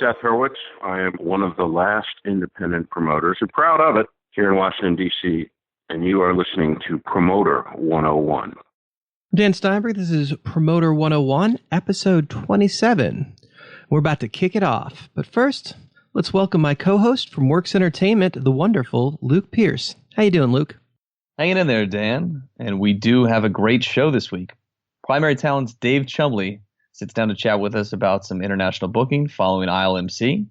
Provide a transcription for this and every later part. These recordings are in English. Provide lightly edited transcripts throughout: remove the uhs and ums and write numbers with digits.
Seth Hurwitz. I am one of the last independent promoters, and proud of it, here in Washington, D.C., and you are listening to Promoter 101. Dan Steinberg, this is Promoter 101, episode 27. We're about to kick it off, but first, let's welcome my co-host from Works Entertainment, the wonderful Luke Pierce. How you doing, Luke? Hanging in there, Dan, and we do have a great show this week. Primary Talent's Dave Chumbley sits down to chat with us about some international booking following ILMC.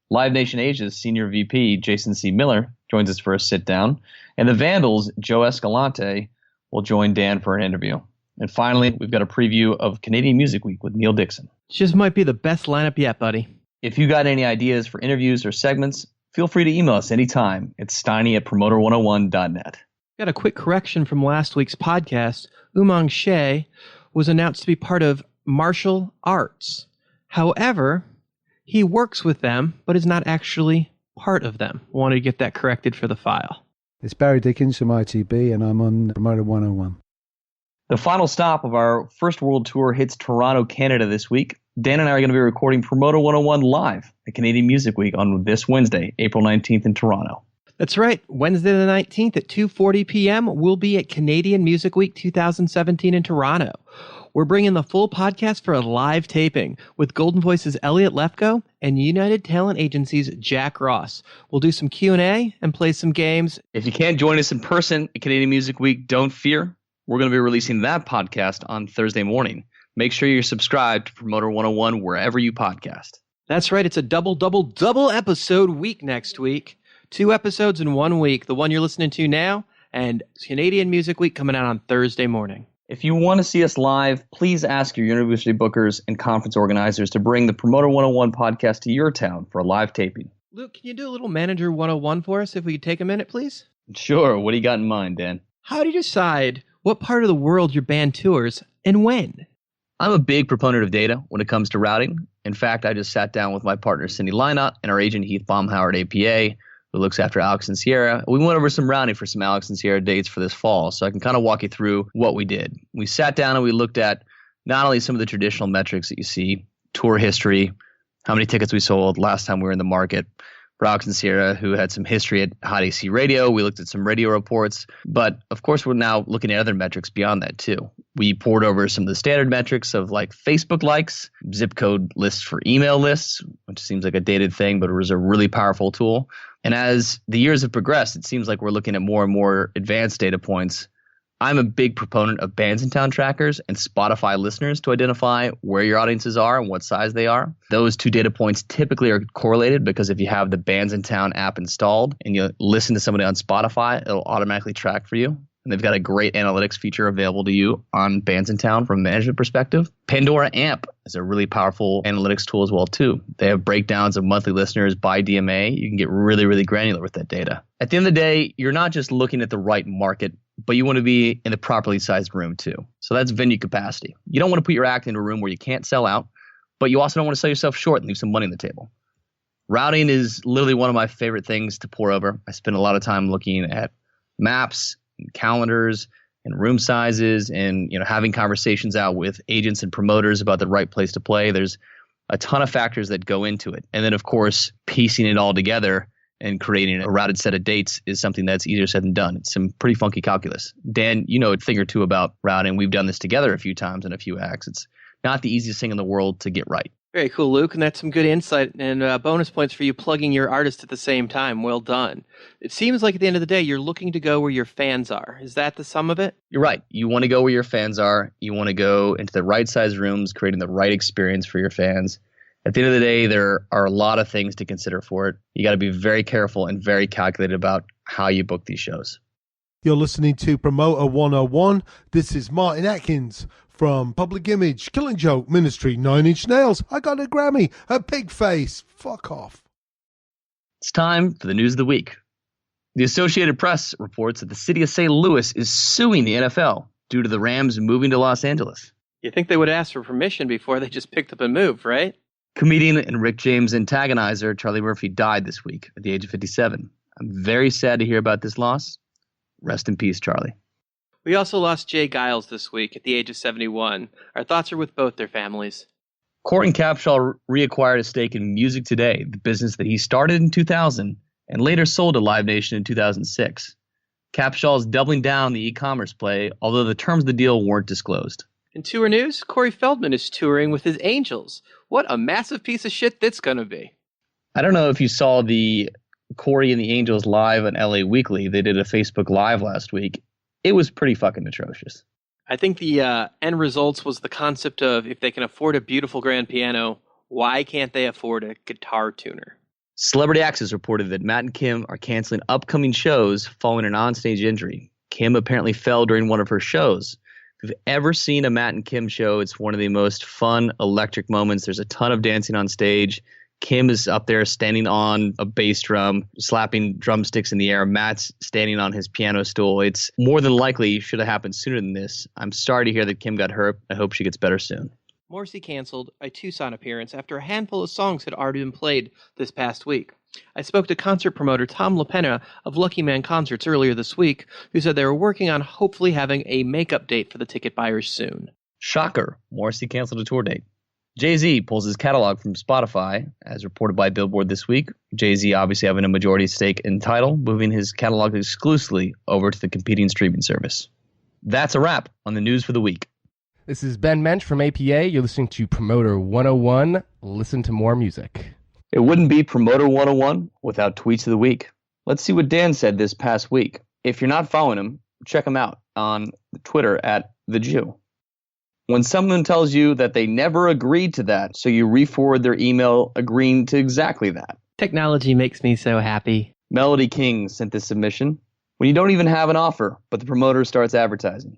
Live Nation Asia's Senior VP, Jason C. Miller, joins us for a sit-down, and the Vandals, Joe Escalante, will join Dan for an interview. And finally, we've got a preview of Canadian Music Week with Neill Dixon. Just might be the best lineup yet, buddy. If you got any ideas for interviews or segments, feel free to email us anytime. It's steiny@promoter101.net. Got a quick correction from last week's podcast. Umang Shea was announced to be part of Martial Arts. However, he works with them, but is not actually part of them. Wanted to get that corrected for the file. It's Barry Dickens from ITB, and I'm on Promoter 101. The final stop of our first world tour hits Toronto, Canada this week. Dan and I are going to be recording Promoter 101 live at Canadian Music Week on this Wednesday, April 19th in Toronto. That's right. Wednesday the 19th at 2:40 p.m. we'll be at Canadian Music Week 2017 in Toronto. We're bringing the full podcast for a live taping with Golden Voice's Elliot Lefko and United Talent Agency's Jack Ross. We'll do some Q&A and play some games. If you can't join us in person at Canadian Music Week, don't fear. We're going to be releasing that podcast on Thursday morning. Make sure you're subscribed to Promoter 101 wherever you podcast. That's right. It's a double episode week next week. 2 episodes in 1 week. The one you're listening to now and Canadian Music Week coming out on Thursday morning. If you want to see us live, please ask your university bookers and conference organizers to bring the Promoter 101 podcast to your town for a live taping. Luke, can you do a little Manager 101 for us if we could take a minute, please? Sure. What do you got in mind, Dan? How do you decide what part of the world your band tours and when? I'm a big proponent of data when it comes to routing. In fact, I just sat down with my partner, Cindy Lynott, and our agent, Heath Baumhauer at APA, who looks after Alex and Sierra. We went over some routing for some Alex and Sierra dates for this fall, so I can kind of walk you through what we did. We sat down and we looked at not only some of the traditional metrics that you see, tour history, how many tickets we sold last time we were in the market, for Alex and Sierra, who had some history at Hot AC Radio. We looked at some radio reports, but of course we're now looking at other metrics beyond that too. We poured over some of the standard metrics of like Facebook likes, zip code lists for email lists, which seems like a dated thing, but it was a really powerful tool. And as the years have progressed, it seems like we're looking at more and more advanced data points. I'm a big proponent of Bands in Town trackers and Spotify listeners to identify where your audiences are and what size they are. Those 2 data points typically are correlated because if you have the Bands in Town app installed and you listen to somebody on Spotify, it'll automatically track for you. And they've got a great analytics feature available to you on Bands in Town from a management perspective. Pandora Amp is a really powerful analytics tool as well, too. They have breakdowns of monthly listeners by DMA. You can get really, really granular with that data. At the end of the day, you're not just looking at the right market, but you want to be in the properly sized room, too. So that's venue capacity. You don't want to put your act in a room where you can't sell out, but you also don't want to sell yourself short and leave some money on the table. Routing is literally one of my favorite things to pour over. I spend a lot of time looking at maps, and calendars and room sizes and having conversations out with agents and promoters about the right place to play. There's a ton of factors that go into it. And then, of course, piecing it all together and creating a routed set of dates is something that's easier said than done. It's some pretty funky calculus. Dan, you know a thing or two about routing. We've done this together a few times in a few acts. It's not the easiest thing in the world to get right. Very cool, Luke, and that's some good insight and bonus points for you plugging your artist at the same time. Well done. It seems like at the end of the day, you're looking to go where your fans are. Is that the sum of it? You're right. You want to go where your fans are. You want to go into the right size rooms, creating the right experience for your fans. At the end of the day, there are a lot of things to consider for it. You got to be very careful and very calculated about how you book these shows. You're listening to Promoter 101. This is Martin Atkins from Public Image, Killing Joke, Ministry, 9 Inch Nails. I got a Grammy, a pig face. Fuck off. It's time for the news of the week. The Associated Press reports that the city of St. Louis is suing the NFL due to the Rams moving to Los Angeles. You think they would ask for permission before they just picked up and moved, right? Comedian and Rick James antagonizer Charlie Murphy died this week at the age of 57. I'm very sad to hear about this loss. Rest in peace, Charlie. We also lost Jay Giles this week at the age of 71. Our thoughts are with both their families. Corey Capshaw reacquired a stake in Music Today, the business that he started in 2000 and later sold to Live Nation in 2006. Capshaw is doubling down the e-commerce play, although the terms of the deal weren't disclosed. In tour news, Corey Feldman is touring with his Angels. What a massive piece of shit that's going to be. I don't know if you saw the Corey and the Angels live on LA Weekly. They did a Facebook Live last week. It was pretty fucking atrocious. I think the end results was the concept of if they can afford a beautiful grand piano, why can't they afford a guitar tuner? Celebrity Access reported that Matt and Kim are canceling upcoming shows following an onstage injury. Kim apparently fell during one of her shows. If you've ever seen a Matt and Kim show, it's one of the most fun, electric moments. There's a ton of dancing on stage. Kim is up there standing on a bass drum, slapping drumsticks in the air. Matt's standing on his piano stool. It's more than likely should have happened sooner than this. I'm sorry to hear that Kim got hurt. I hope she gets better soon. Morrissey canceled a Tucson appearance after a handful of songs had already been played this past week. I spoke to concert promoter Tom LaPena of Lucky Man Concerts earlier this week, who said they were working on hopefully having a makeup date for the ticket buyers soon. Shocker, Morrissey canceled a tour date. Jay-Z pulls his catalog from Spotify, as reported by Billboard this week. Jay-Z obviously having a majority stake in Tidal, moving his catalog exclusively over to the competing streaming service. That's a wrap on the news for the week. This is Ben Mensch from APA. You're listening to Promoter 101. Listen to more music. It wouldn't be Promoter 101 without Tweets of the Week. Let's see what Dan said this past week. If you're not following him, check him out on Twitter at The Jew. When someone tells you that they never agreed to that, so you re-forward their email agreeing to exactly that. Technology makes me so happy. Melody King sent this submission. When you don't even have an offer, but the promoter starts advertising.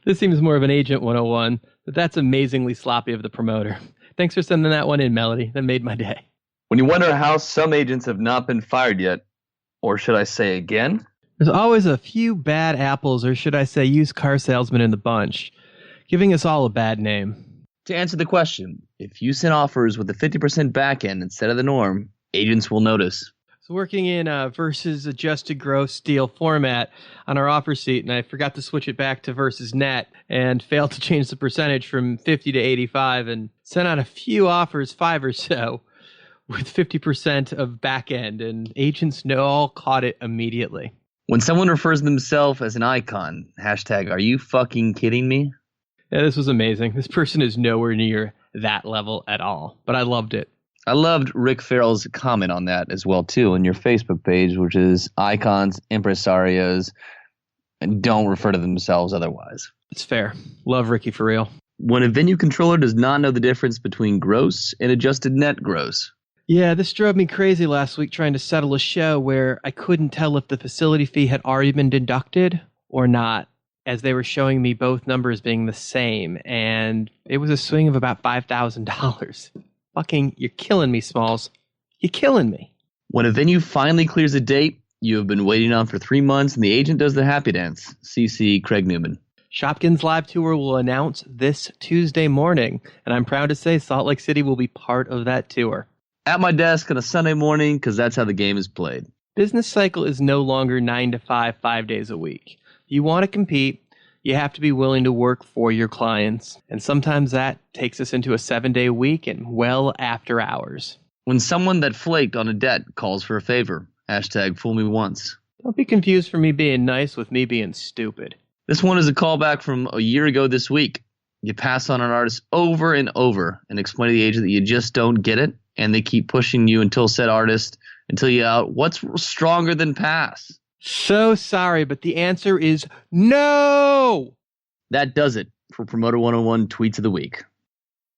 This seems more of an Agent 101, but that's amazingly sloppy of the promoter. Thanks for sending that one in, Melody. That made my day. When you wonder how some agents have not been fired yet, or should I say again? There's always a few bad apples, or should I say used car salesmen in the bunch, giving us all a bad name. To answer the question, if you send offers with a 50% back end instead of the norm, agents will notice. So working in versus adjusted gross deal format on our offer sheet, and I forgot to switch it back to versus net and failed to change the percentage from 50 to 85 and sent out a few offers, 5 or so, with 50% of back end, and agents all caught it immediately. When someone refers to themselves as an icon, hashtag, are you fucking kidding me? Yeah, this was amazing. This person is nowhere near that level at all, but I loved it. I loved Rick Farrell's comment on that as well, too, on your Facebook page, which is icons, impresarios, and don't refer to themselves otherwise. It's fair. Love Ricky for real. When a venue controller does not know the difference between gross and adjusted net gross. Yeah, this drove me crazy last week trying to settle a show where I couldn't tell if the facility fee had already been deducted or not, as they were showing me both numbers being the same, and it was a swing of about $5,000. Fucking, you're killing me, Smalls. You're killing me. When a venue finally clears a date you have been waiting on for 3 months and the agent does the happy dance, CC Craig Newman. Shopkins Live Tour will announce this Tuesday morning, and I'm proud to say Salt Lake City will be part of that tour. At my desk on a Sunday morning, because that's how the game is played. Business cycle is no longer 9 to 5, 5 days a week. You want to compete, you have to be willing to work for your clients. And sometimes that takes us into a 7-day week and well after hours. When someone that flaked on a debt calls for a favor, hashtag fool me once. Don't be confused for me being nice with me being stupid. This one is a callback from a year ago this week. You pass on an artist over and over and explain to the agent that you just don't get it, and they keep pushing you until you out. What's stronger than pass? So sorry, but the answer is no! That does it for Promoter 101 Tweets of the Week.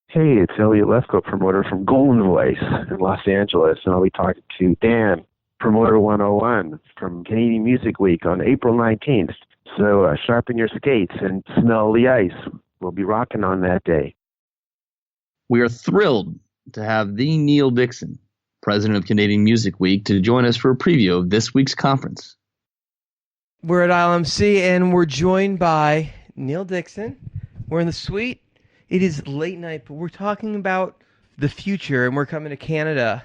Hey, it's Elliot Lefkoe, promoter from Golden Voice in Los Angeles, and I'll be talking to Dan, Promoter 101 from Canadian Music Week on April 19th. So sharpen your skates and smell the ice. We'll be rocking on that day. We are thrilled to have the Neill Dixon, president of Canadian Music Week, to join us for a preview of this week's conference. We're at ILMC, and we're joined by Neill Dixon. We're in the suite. It is late night, but we're talking about the future, and we're coming to Canada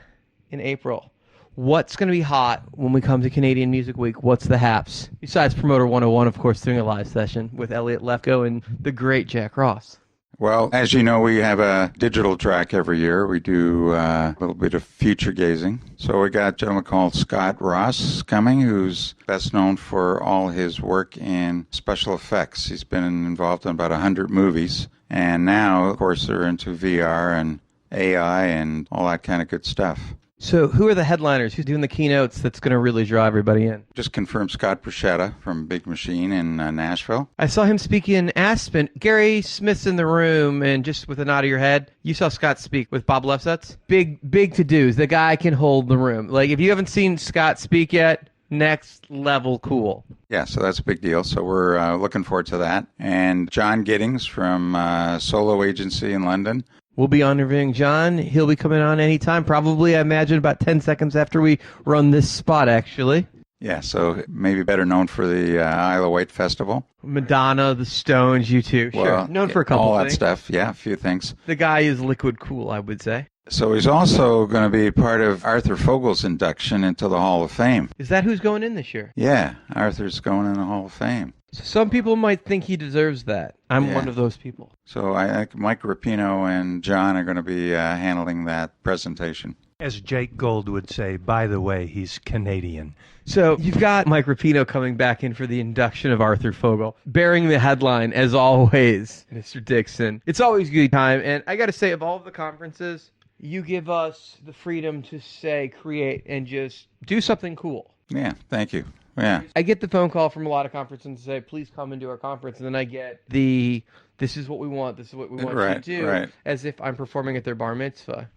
in April. What's going to be hot when we come to Canadian Music Week? What's the haps? Besides Promoter 101, of course, doing a live session with Elliot Lefkoe and the great Jack Ross. Well, as you know, we have a digital track every year. We do a little bit of future gazing. So we got a gentleman called Scott Ross coming, who's best known for all his work in special effects. He's been involved in about 100 movies. And now, of course, they're into VR and AI and all that kind of good stuff. So who are the headliners? Who's doing the keynotes that's going to really draw everybody in? Just confirmed Scott Bruschetta from Big Machine in Nashville. I saw him speak in Aspen. Gary Smith's in the room, and just with a nod of your head, you saw Scott speak with Bob Lefsetz. Big to-dos. The guy can hold the room. Like, if you haven't seen Scott speak yet, next level cool. Yeah, so that's a big deal. So we're looking forward to that. And John Giddings from Solo Agency in London. We'll be interviewing John. He'll be coming on anytime, probably, I imagine, about 10 seconds after we run this spot, actually. Yeah, so maybe better known for the Isle of Wight Festival. Madonna, the Stones, U2. Sure, Well, known for a couple all things. that stuff. Yeah, a few things. The guy is liquid cool, I would say. So he's also going to be part of Arthur Fogel's induction into the Hall of Fame. Is that who's going in this year? Yeah, Arthur's going in the Hall of Fame. Some people might think he deserves that. I'm one of those people. So I think Mike Rapino and John are going to be handling that presentation. As Jake Gold would say, by the way, he's Canadian. So you've got Mike Rapino coming back in for the induction of Arthur Fogel, bearing the headline, as always, Mr. Dixon. It's always a good time, and I got to say, of all of the conferences, you give us the freedom to say, create, and just do something cool. Yeah, thank you. Yeah. I get the phone call from a lot of conferences and say, please come and do our conference. And then I get this is what we want, this is what we want you to do, as if I'm performing at their bar mitzvah.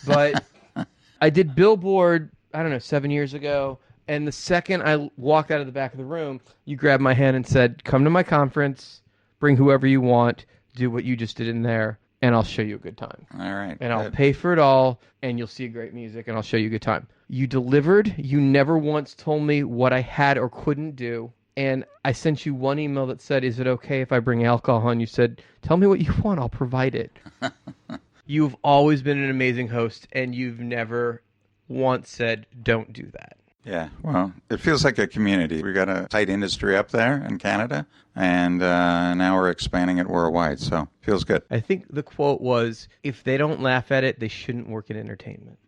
But I did Billboard, 7 years ago. And the second I walked out of the back of the room, you grabbed my hand and said, come to my conference, bring whoever you want, do what you just did in there, and I'll show you a good time. All right. And I'll pay for it all, and you'll see great music, and I'll show you a good time. You delivered. You never once told me what I had or couldn't do. And I sent you one email that said, is it okay if I bring alcohol? And you said, tell me what you want. I'll provide it. You've always been an amazing host, and you've never once said, don't do that. Yeah, well, it feels like a community. We got a tight industry up there in Canada, and now we're expanding it worldwide, so feels good. I think the quote was, if they don't laugh at it, they shouldn't work in entertainment.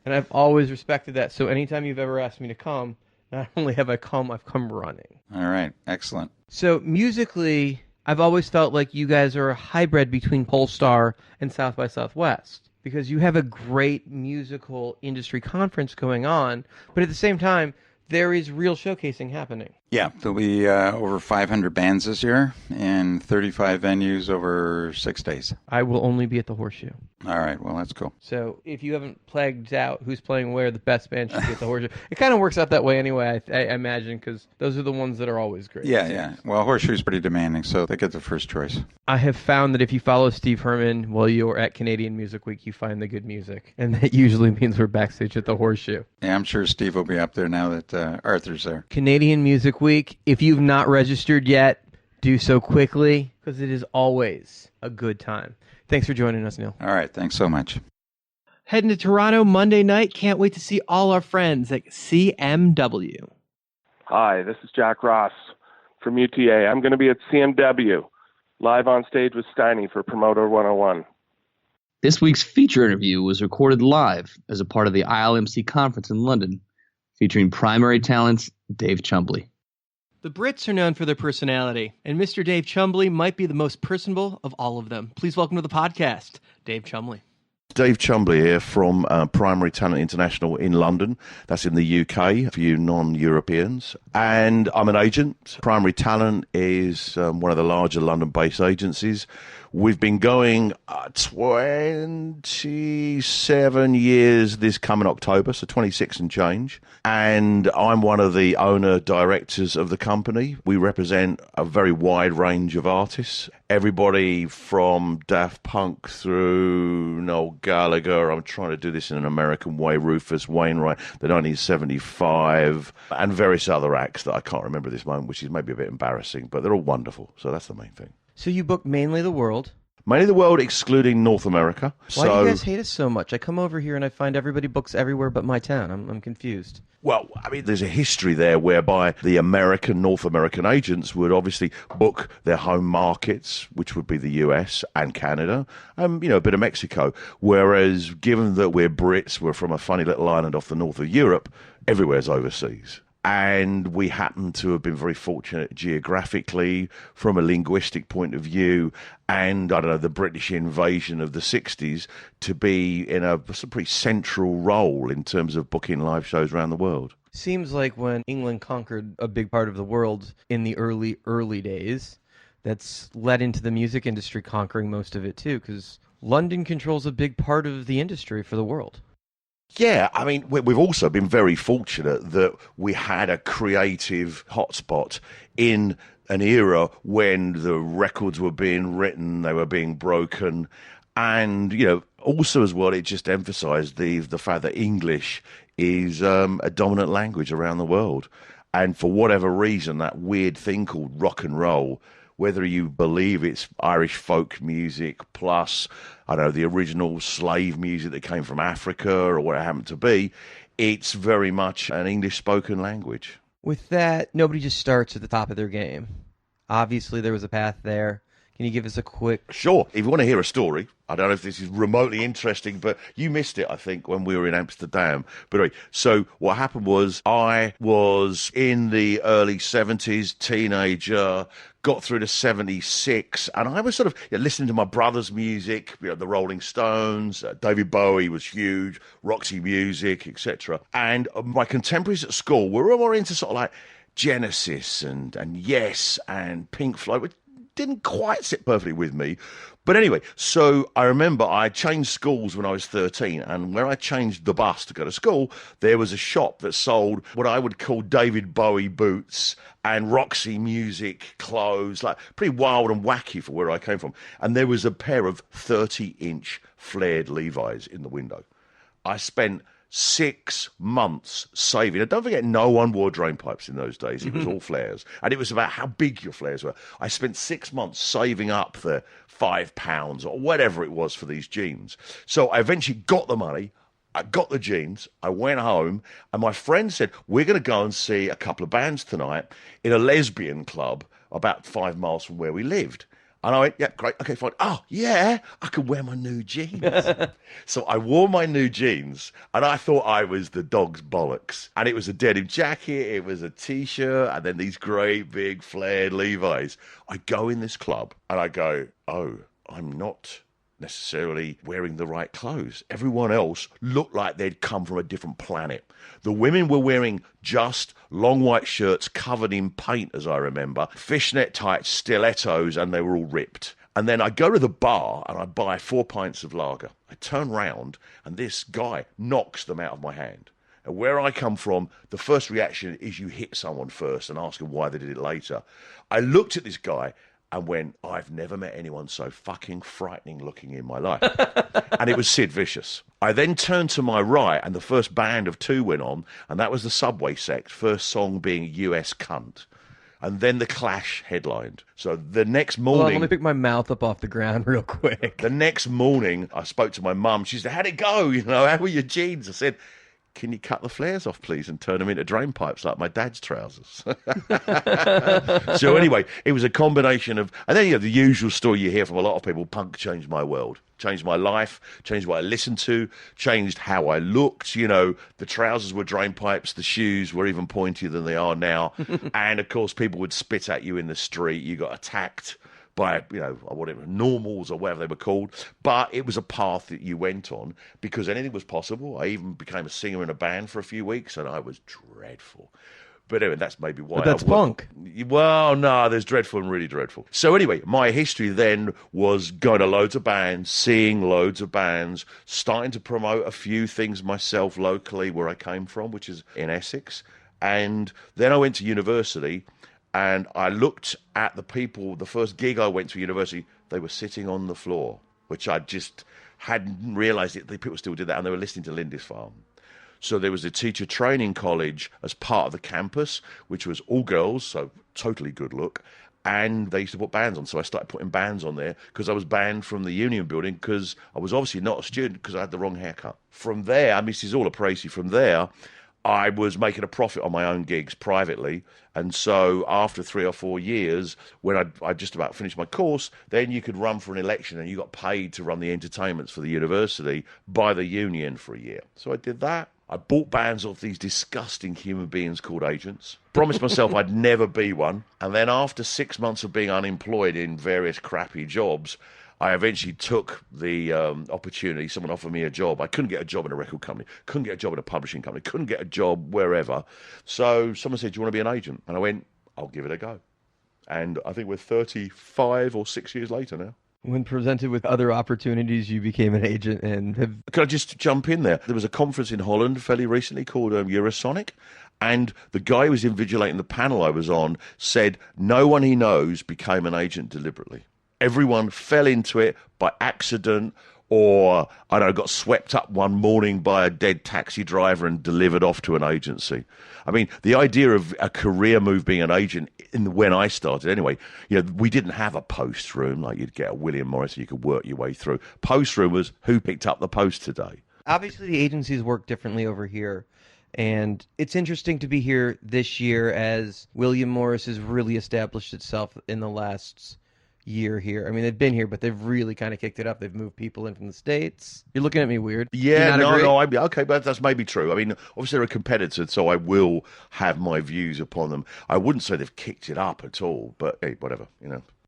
And I've always respected that. So anytime you've ever asked me to come, not only have I come, I've come running. All right, excellent. So musically, I've always felt like you guys are a hybrid between Polestar and South by Southwest, because you have a great musical industry conference going on, but at the same time, there is real showcasing happening. Yeah, there'll be over 500 bands this year in 35 venues over 6 days. I will only be at the Horseshoe. All right, well, that's cool. So if you haven't plagued out who's playing where, the best band should be at the Horseshoe. It kind of works out that way anyway, I imagine, because those are the ones that are always great. Yeah. Well, Horseshoe's pretty demanding, so they get the first choice. I have found that if you follow Steve Herman while you're at Canadian Music Week, you find the good music. And that usually means we're backstage at the Horseshoe. Yeah, I'm sure Steve will be up there now that Arthur's there. Canadian Music Week, if you've not registered yet, do so quickly, because it is always a good time. Thanks for joining us, Neill. All right, thanks so much. Heading to Toronto Monday night. Can't wait to see all our friends at CMW. Hi, this is Jack Ross from UTA. I'm going to be at CMW, live on stage with Steiny for Promoter 101. This week's feature interview was recorded live as a part of the ILMC conference in London, featuring primary talents Dave Chumbley. The Brits are known for their personality, and Mr. Dave Chumbley might be the most personable of all of them. Please welcome to the podcast, Dave Chumbley. Dave Chumbley here from Primary Talent International in London. That's in the UK for you non-Europeans. And I'm an agent. Primary Talent is one of the larger London-based agencies. We've been going 27 years this coming October, so 26 and change. And I'm one of the owner-directors of the company. We represent a very wide range of artists. Everybody from Daft Punk through Noel Gallagher. I'm trying to do this in an American way. Rufus Wainwright, the 1975, and various other acts that I can't remember at this moment, which is maybe a bit embarrassing, but they're all wonderful. So that's the main thing. So you book mainly the world? Mainly the world, excluding North America. Why do you guys hate us so much? I come over here and I find everybody books everywhere but my town. I'm confused. Well, I mean, there's a history there whereby the North American agents would obviously book their home markets, which would be the US and Canada, and, a bit of Mexico. Whereas, given that we're Brits, we're from a funny little island off the north of Europe, everywhere's overseas. And we happen to have been very fortunate geographically, from a linguistic point of view, and, I don't know, the British invasion of the 60s to be in a pretty central role in terms of booking live shows around the world. Seems like when England conquered a big part of the world in the early days, that's led into the music industry conquering most of it too, because London controls a big part of the industry for the world. Yeah, I mean, we've also been very fortunate that we had a creative hotspot in an era when the records were being written, they were being broken, and, also as well, it just emphasised the fact that English is a dominant language around the world. And for whatever reason, that weird thing called rock and roll, whether you believe it's Irish folk music plus, I don't know, the original slave music that came from Africa or what it happened to be, it's very much an English-spoken language. With that, nobody just starts at the top of their game. Obviously, there was a path there. Can you give us a quick... Sure. If you want to hear a story, I don't know if this is remotely interesting, but you missed it, I think, when we were in Amsterdam. But anyway, so what happened was I was in the early 70s, teenager, got through to 76, and I was sort of listening to my brother's music, the Rolling Stones, David Bowie was huge, Roxy Music, etc. And my contemporaries at school were all more into sort of like Genesis and Yes and Pink Floyd, which didn't quite sit perfectly with me. But anyway, so I remember I changed schools when I was 13, and where I changed the bus to go to school, there was a shop that sold what I would call David Bowie boots and Roxy Music clothes, like pretty wild and wacky for where I came from. And there was a pair of 30-inch flared Levi's in the window. I spent 6 months saving. And don't forget, no one wore drain pipes in those days. It was all flares. And it was about how big your flares were. I spent 6 months saving up the £5 or whatever it was for these jeans. So I eventually got the money. I got the jeans. I went home. And my friend said, we're going to go and see a couple of bands tonight in a lesbian club about 5 miles from where we lived. And I went, yeah, great, okay, fine. Oh, yeah, I can wear my new jeans. So I wore my new jeans, and I thought I was the dog's bollocks. And it was a denim jacket, it was a T-shirt, and then these great big flared Levi's. I go in this club, and I go, oh, I'm not necessarily wearing the right clothes. Everyone else looked like they'd come from a different planet. The women were wearing just long white shirts covered in paint, as I remember, fishnet tights, stilettos, and they were all ripped. And then I go to the bar and I buy 4 pints of lager. I turn round and this guy knocks them out of my hand. And where I come from, the first reaction is you hit someone first and ask them why they did it later. I looked at this guy and went, I've never met anyone so fucking frightening looking in my life. And it was Sid Vicious. I then turned to my right, and the first band of two went on, and that was the Subway Sect, first song being US Cunt. And then the Clash headlined. So the next morning... Hold on, let me pick my mouth up off the ground real quick. The next morning, I spoke to my mum. She said, how'd it go? How were your jeans? I said... Can you cut the flares off, please, and turn them into drain pipes like my dad's trousers? So anyway, it was a combination of... And then, the usual story you hear from a lot of people, punk changed my world, changed my life, changed what I listened to, changed how I looked. The trousers were drain pipes, the shoes were even pointier than they are now. And, of course, people would spit at you in the street. You got attacked by, whatever, normals or whatever they were called. But it was a path that you went on because anything was possible. I even became a singer in a band for a few weeks, and I was dreadful. But anyway, that's maybe why. But that's punk. Well, no, there's dreadful and really dreadful. So anyway, my history then was going to loads of bands, seeing loads of bands, starting to promote a few things myself locally where I came from, which is in Essex. And then I went to university. And I looked at the people, the first gig I went to university, they were sitting on the floor, which I just hadn't realised that the people still did that, and they were listening to Lindisfarne. So there was a teacher training college as part of the campus, which was all girls, so totally good look. and they used to put bands on. So I started putting bands on there because I was banned from the Union building because I was obviously not a student because I had the wrong haircut. From there, I mean, this is all a précis. From there, I was making a profit on my own gigs privately. And so after 3 or 4 years, when I just about finished my course, then you could run for an election and you got paid to run the entertainments for the university by the union for a year. So I did that. I bought bands off these disgusting human beings called agents. Promised myself I'd never be one. And then after 6 months of being unemployed in various crappy jobs, I eventually took the opportunity. Someone offered me a job. I couldn't get a job in a record company, couldn't get a job in a publishing company, couldn't get a job wherever. So someone said, do you want to be an agent? And I went, I'll give it a go. And I think we're 35 or 6 years later now. When presented with other opportunities, you became an agent and have... Could I just jump in there? There was a conference in Holland fairly recently called Eurosonic, and the guy who was invigilating the panel I was on said no one he knows became an agent deliberately. Everyone fell into it by accident or, I don't know, got swept up one morning by a dead taxi driver and delivered off to an agency. I mean, the idea of a career move being an agent, when I started anyway, we didn't have a post room like you'd get a William Morris and you could work your way through. Post room was who picked up the post today. Obviously, the agencies work differently over here. And it's interesting to be here this year as William Morris has really established itself in the last year here. I mean, they've been here, but they've really kind of kicked it up. They've moved people in from the States. You're looking at me weird. Yeah, okay, but that's maybe true. I mean, obviously they're a competitor, so I will have my views upon them. I wouldn't say they've kicked it up at all, but hey, whatever,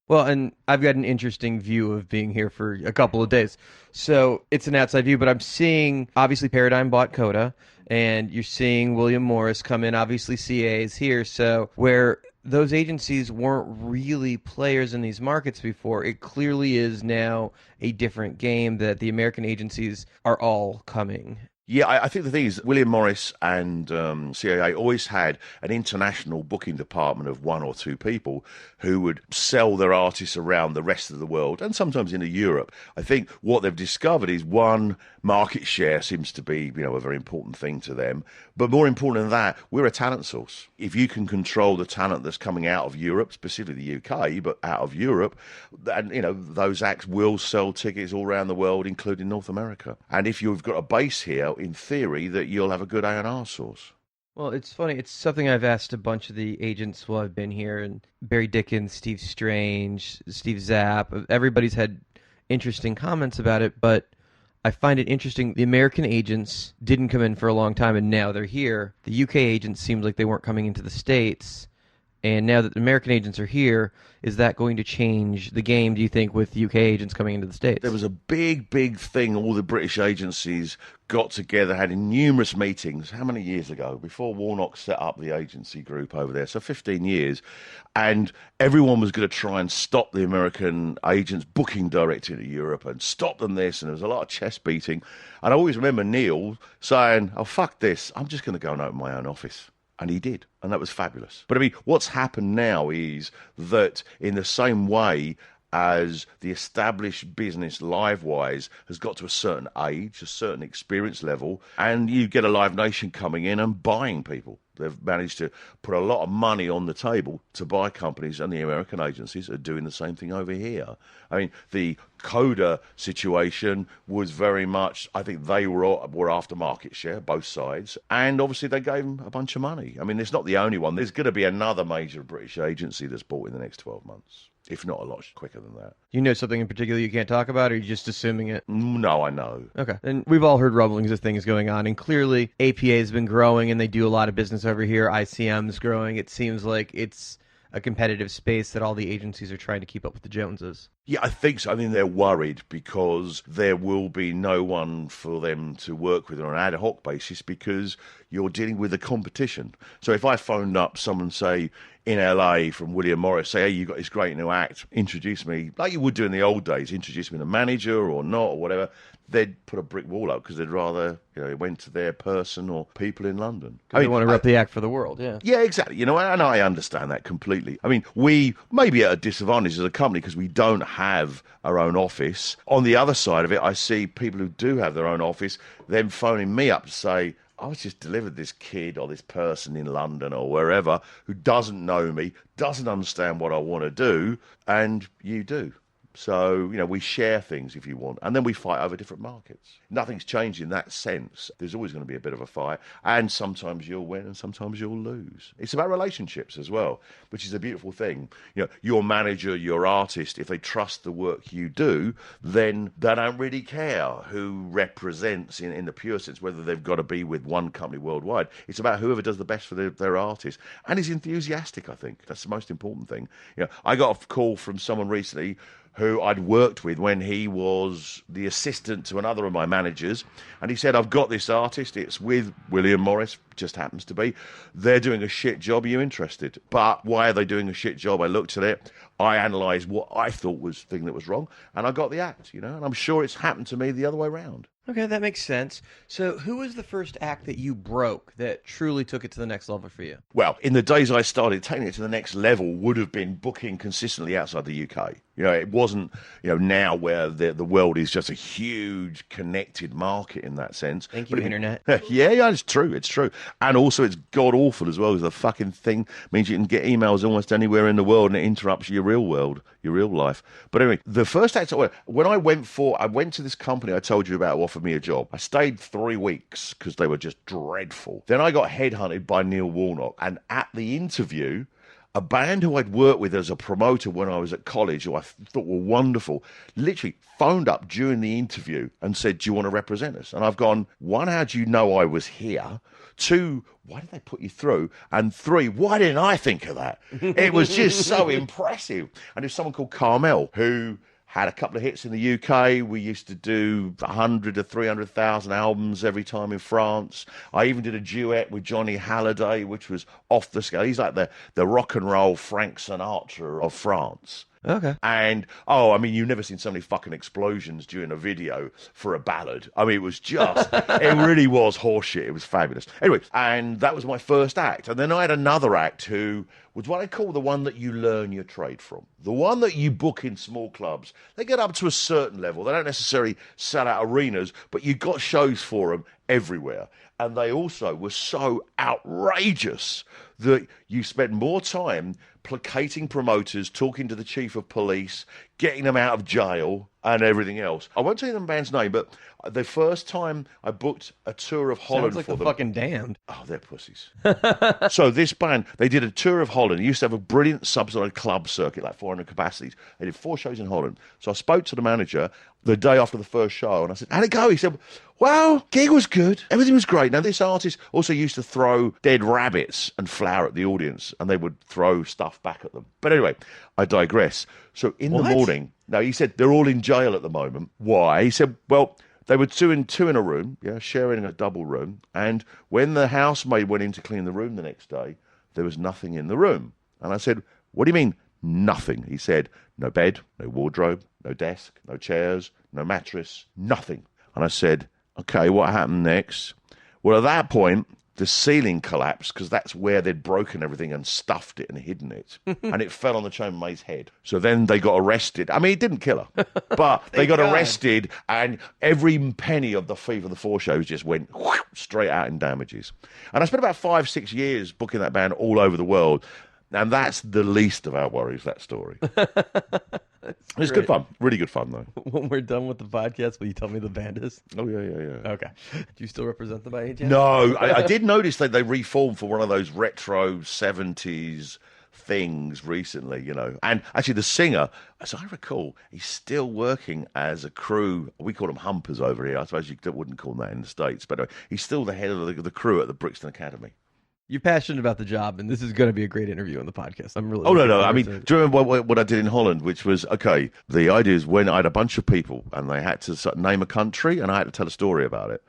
Well, and I've got an interesting view of being here for a couple of days. So it's an outside view, but I'm seeing, obviously, Paradigm bought Coda, and you're seeing William Morris come in. Obviously, CA is here. So where those agencies weren't really players in these markets before, it clearly is now a different game that the American agencies are all coming. Yeah, I think the thing is, William Morris and CAA always had an international booking department of 1 or 2 people who would sell their artists around the rest of the world and sometimes into Europe. I think what they've discovered is, one, market share seems to be, a very important thing to them. But more important than that, we're a talent source. If you can control the talent that's coming out of Europe, specifically the UK, but out of Europe, and, those acts will sell tickets all around the world, including North America. And if you've got a base here, in theory, that you'll have a good A&R source. Well, it's funny. It's something I've asked a bunch of the agents while I've been here, and Barry Dickens, Steve Strange, Steve Zapp, everybody's had interesting comments about it, but I find it interesting. The American agents didn't come in for a long time, and now they're here. The UK agents seemed like they weren't coming into the States, and now that the American agents are here, is that going to change the game, do you think, with UK agents coming into the States? There was a big thing. All the British agencies got together, had numerous meetings. How many years ago? Before Warnock set up the agency group over there. So 15 years. And everyone was going to try and stop the American agents booking direct into Europe and stop them this. And there was a lot of chest beating. And I always remember Neill saying, oh, fuck this. I'm just going to go and open my own office. And he did, and that was fabulous. But I mean, what's happened now is that in the same way as the established business Livewise has got to a certain age, a certain experience level, and you get a Live Nation coming in and buying people. They've managed to put a lot of money on the table to buy companies, and the American agencies are doing the same thing over here. I mean, the Coda situation was very much, I think they were after market share, both sides, and obviously they gave them a bunch of money. I mean, it's not the only one. There's going to be another major British agency that's bought in the next 12 months. If not a lot quicker than that. You know something in particular you can't talk about, or are you just assuming it? No, I know. Okay. And we've all heard rumblings of things going on, and clearly APA has been growing, and they do a lot of business over here. ICM's growing. It seems like it's a competitive space that all the agencies are trying to keep up with the Joneses. Yeah, I think so. I mean, they're worried because there will be no one for them to work with on an ad hoc basis because you're dealing with the competition. So if I phoned up someone, say, in LA from William Morris, say, hey, you got this great new act, introduce me, like you would do in the old days, introduce me to a manager or not or whatever, they'd put a brick wall up because they'd rather, it went to their person or people in London. They want to rep the act for the world, yeah. Yeah, exactly. And I understand that completely. I mean, we may be at a disadvantage as a company because we don't have our own office. On the other side of it, I see people who do have their own office, then phoning me up to say, I was just delivered this kid or this person in London or wherever who doesn't know me, doesn't understand what I want to do, and you do. So, we share things if you want, and then we fight over different markets. Nothing's changed in that sense. There's always going to be a bit of a fight, and sometimes you'll win and sometimes you'll lose. It's about relationships as well, which is a beautiful thing. Your manager, your artist, if they trust the work you do, then they don't really care who represents in the pure sense, whether they've got to be with one company worldwide. It's about whoever does the best for their artist and is enthusiastic, I think. That's the most important thing. I got a call from someone recently who I'd worked with when he was the assistant to another of my managers. And he said, I've got this artist. It's with William Morris, just happens to be. They're doing a shit job. Are you interested? But why are they doing a shit job? I looked at it. I analysed what I thought was the thing that was wrong. And I got the act, and I'm sure it's happened to me the other way around. Okay, that makes sense. So who was the first act that you broke that truly took it to the next level for you? Well, in the days I started, taking it to the next level would have been booking consistently outside the UK. It wasn't, now where the world is just a huge connected market in that sense. Thank you, Internet. Yeah, it's true. And also it's god-awful as well, because the fucking thing means you can get emails almost anywhere in the world and it interrupts your real world, your real life. But anyway, the first act, when I went to this company I told you about who offered me a job. I stayed 3 weeks because they were just dreadful. Then I got headhunted by Neil Warnock, and at the interview, a band who I'd worked with as a promoter when I was at college, who I thought were wonderful, literally phoned up during the interview and said, do you want to represent us? And I've gone, 1, how do you know I was here? 2, why did they put you through? And 3, why didn't I think of that? It was just so impressive. And there's someone called Carmel who had a couple of hits in the UK. We used to do 100 to 300,000 albums every time in France. I even did a duet with Johnny Halliday, which was off the scale. He's like the rock and roll Frank Sinatra of France. Okay. And, you've never seen so many fucking explosions during a video for a ballad. It was just, it really was horseshit. It was fabulous. Anyway, and that was my first act. And then I had another act who was what I call the one that you learn your trade from. The one that you book in small clubs. They get up to a certain level. They don't necessarily sell out arenas, but you got shows for them everywhere. And they also were so outrageous that you spent more time placating promoters, talking to the chief of police, getting them out of jail and everything else. I won't tell you the band's name, but the first time I booked a tour of Holland Sounds like for the them. fucking Damned. Oh, they're pussies. So this band, they did a tour of Holland. It used to have a brilliant subsidised club circuit, like 400 capacities. They did 4 shows in Holland. So I spoke to the manager the day after the first show, and I said, how'd it go? He said, well, gig was good. Everything was great. Now, this artist also used to throw dead rabbits and flour at the audience, and they would throw stuff back at them. But anyway, I digress. So in the morning, now he said, they're all in jail at the moment. Why? He said, well, they were two in a room, sharing a double room. And when the housemaid went in to clean the room the next day, there was nothing in the room. And I said, what do you mean, nothing? He said, no bed, no wardrobe, no desk, no chairs, no mattress, nothing. And I said, okay, what happened next? Well, at that point, the ceiling collapsed because that's where they'd broken everything and stuffed it and hidden it. And it fell on the chambermaid's head. So then they got arrested. I mean, it didn't kill her, but they got arrested, and every penny of the fee for the 4 shows just went straight out in damages. And I spent about 5-6 years booking that band all over the world. And that's the least of our worries, that story. It's good fun. Really good fun, though. When we're done with the podcast, will you tell me the band is? Oh, yeah. Okay. Do you still represent them by any chance? No, I did notice that they reformed for one of those retro 70s things recently, And actually the singer, as I recall, he's still working as a crew. We call them humpers over here. I suppose you wouldn't call them that in the States. But he's still the head of the crew at the Brixton Academy. You're passionate about the job, and this is going to be a great interview on the podcast. I'm really. Oh, no. I mean, do you remember what I did in Holland, which was, okay, the idea is when I had a bunch of people and they had to name a country and I had to tell a story about it.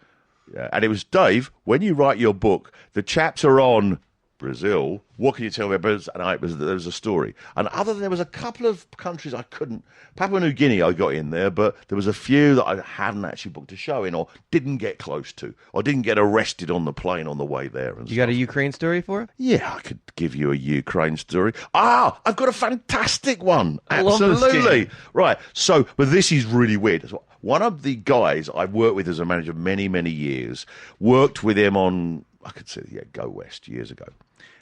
Yeah. And it was, Dave, when you write your book, the chaps are on Brazil. What can you tell me about? And there was a story. And there was a couple of countries I couldn't. Papua New Guinea I got in there, but there was a few that I hadn't actually booked a show in, or didn't get close to, or didn't get arrested on the plane on the way there. And you got a Ukraine story for it? Yeah, I could give you a Ukraine story. I've got a fantastic one. I love this Absolutely. game. Right. So, but this is really weird. One of the guys I've worked with as a manager many, many years, worked with him on, I could say, Go West years ago.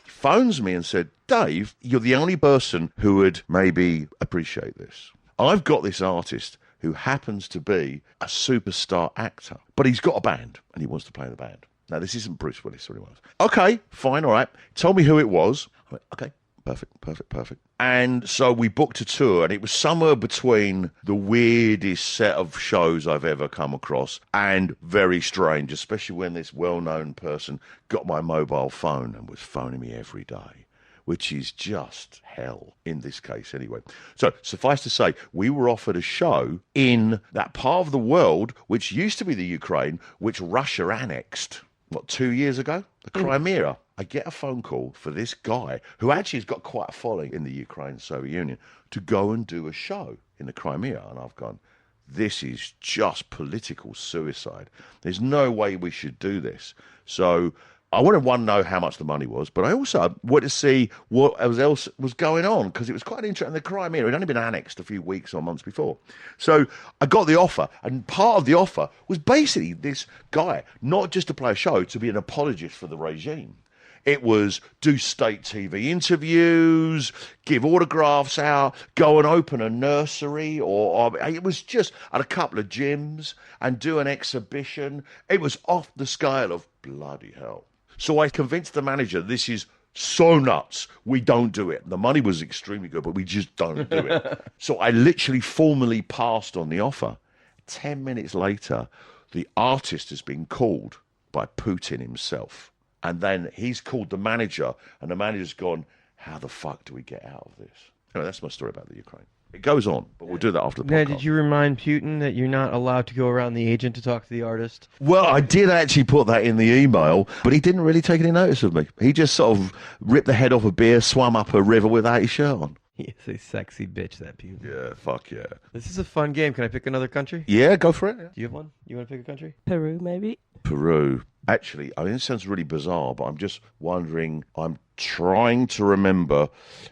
He phones me and said, Dave, you're the only person who would maybe appreciate this. I've got this artist who happens to be a superstar actor, but he's got a band and he wants to play in the band. Now, this isn't Bruce Willis or anyone else. Okay, fine, all right. Tell me who it was. I went, okay, perfect. And so we booked a tour, and it was somewhere between the weirdest set of shows I've ever come across and very strange, especially when this well-known person got my mobile phone and was phoning me every day, which is just hell in this case anyway. So suffice to say, we were offered a show in that part of the world which used to be the Ukraine, which Russia annexed, 2 years ago? The Crimea. I get a phone call for this guy, who actually has got quite a following in the Ukraine Soviet Union, to go and do a show in the Crimea. And I've gone, this is just political suicide. There's no way we should do this. So I wanted to know how much the money was, but I also wanted to see what else was going on, because it was quite interesting. The Crimea had only been annexed a few weeks or months before. So I got the offer, and part of the offer was basically this guy, not just to play a show, to be an apologist for the regime. It was do state TV interviews, give autographs out, go and open a nursery, or it was just at a couple of gyms and do an exhibition. It was off the scale of bloody hell. So I convinced the manager, this is so nuts, we don't do it. The money was extremely good, but we just don't do it. So I literally formally passed on the offer. 10 minutes later, the artist has been called by Putin himself. And then he's called the manager, and the manager's gone, how the fuck do we get out of this? Anyway, that's my story about the Ukraine. It goes on, but we'll do that after the podcast. Now, did you remind Putin that you're not allowed to go around the agent to talk to the artist? Well, I did actually put that in the email, but he didn't really take any notice of me. He just sort of ripped the head off a beer, swam up a river without his shirt on. He is a sexy bitch, that Putin. Yeah, fuck yeah. This is a fun game. Can I pick another country? Yeah, go for it. Yeah. Do you have one? You want to pick a country? Peru, maybe? Peru. Actually, I mean, it sounds really bizarre, but I'm just wondering, I'm trying to remember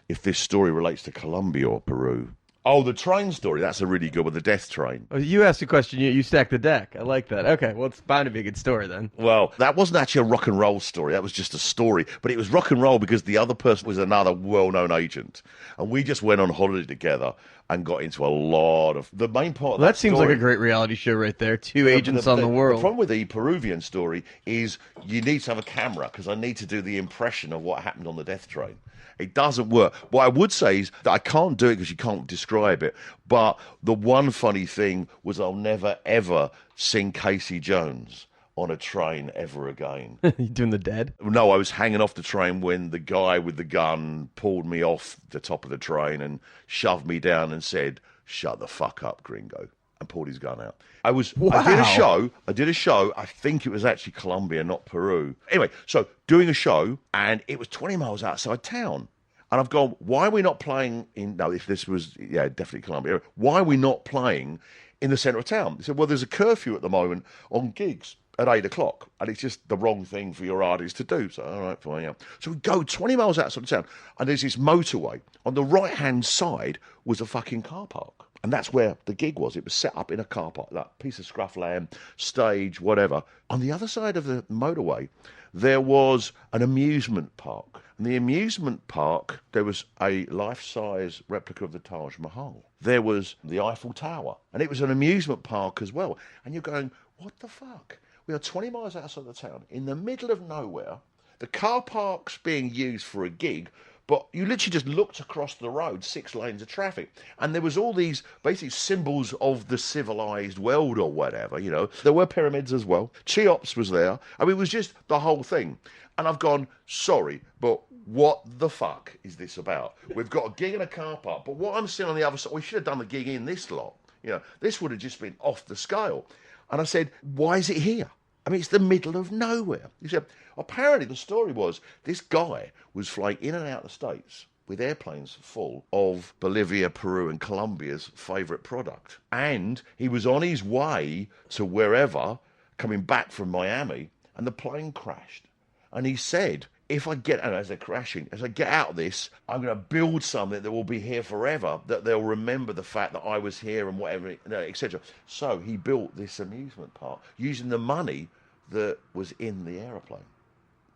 if this story relates to Colombia or Peru. Oh, the train story. That's a really good one, the death train. Oh, you asked a question, you stacked the deck. I like that. Okay, well, it's bound to be a good story then. Well, that wasn't actually a rock and roll story. That was just a story. But it was rock and roll because the other person was another well-known agent. And we just went on holiday together and got into a lot of... The main part of that seems like a great reality show right there. Two agents on the world. The problem with the Peruvian story is you need to have a camera, because I need to do the impression of what happened on the death train. It doesn't work. What I would say is that I can't do it because you can't describe it. But the one funny thing was I'll never, ever sing Casey Jones on a train ever again. You doing the dead? No, I was hanging off the train when the guy with the gun pulled me off the top of the train and shoved me down and said, "Shut the fuck up, gringo," and pulled his gun out. Wow. I did a show, I think it was actually Colombia, not Peru. Anyway, so doing a show, and it was 20 miles outside town. And I've gone, why are we not playing in, no, if this was, yeah, definitely Colombia, why are we not playing in the centre of town? They said, well, there's a curfew at the moment on gigs at 8 o'clock, and it's just the wrong thing for your artist to do. So, all right, fine, yeah. So we go 20 miles outside of town, and there's this motorway. On the right-hand side was a fucking car park. And that's where the gig was. It was set up in a car park, that piece of scruffland, stage, whatever. On the other side of the motorway, there was an amusement park. And the amusement park, there was a life-size replica of the Taj Mahal. There was the Eiffel Tower. And it was an amusement park as well. And you're going, what the fuck? We are 20 miles outside the town, in the middle of nowhere. The car park's being used for a gig, but you literally just looked across the road, 6 lanes of traffic. And there was all these basic symbols of the civilized world or whatever, you know. There were pyramids as well. Cheops was there. I mean, it was just the whole thing. And I've gone, sorry, but what the fuck is this about? We've got a gig in a car park, but what I'm seeing on the other side, we should have done the gig in this lot. You know, this would have just been off the scale. And I said, why is it here? I mean, it's the middle of nowhere. He said, apparently the story was this guy was flying in and out of the States with airplanes full of Bolivia, Peru, and Colombia's favourite product. And he was on his way to wherever, coming back from Miami, and the plane crashed. And he said if I get, and as they're crashing, as I get out of this, I'm going to build something that will be here forever, that they'll remember the fact that I was here and whatever, etc. So he built this amusement park using the money that was in the aeroplane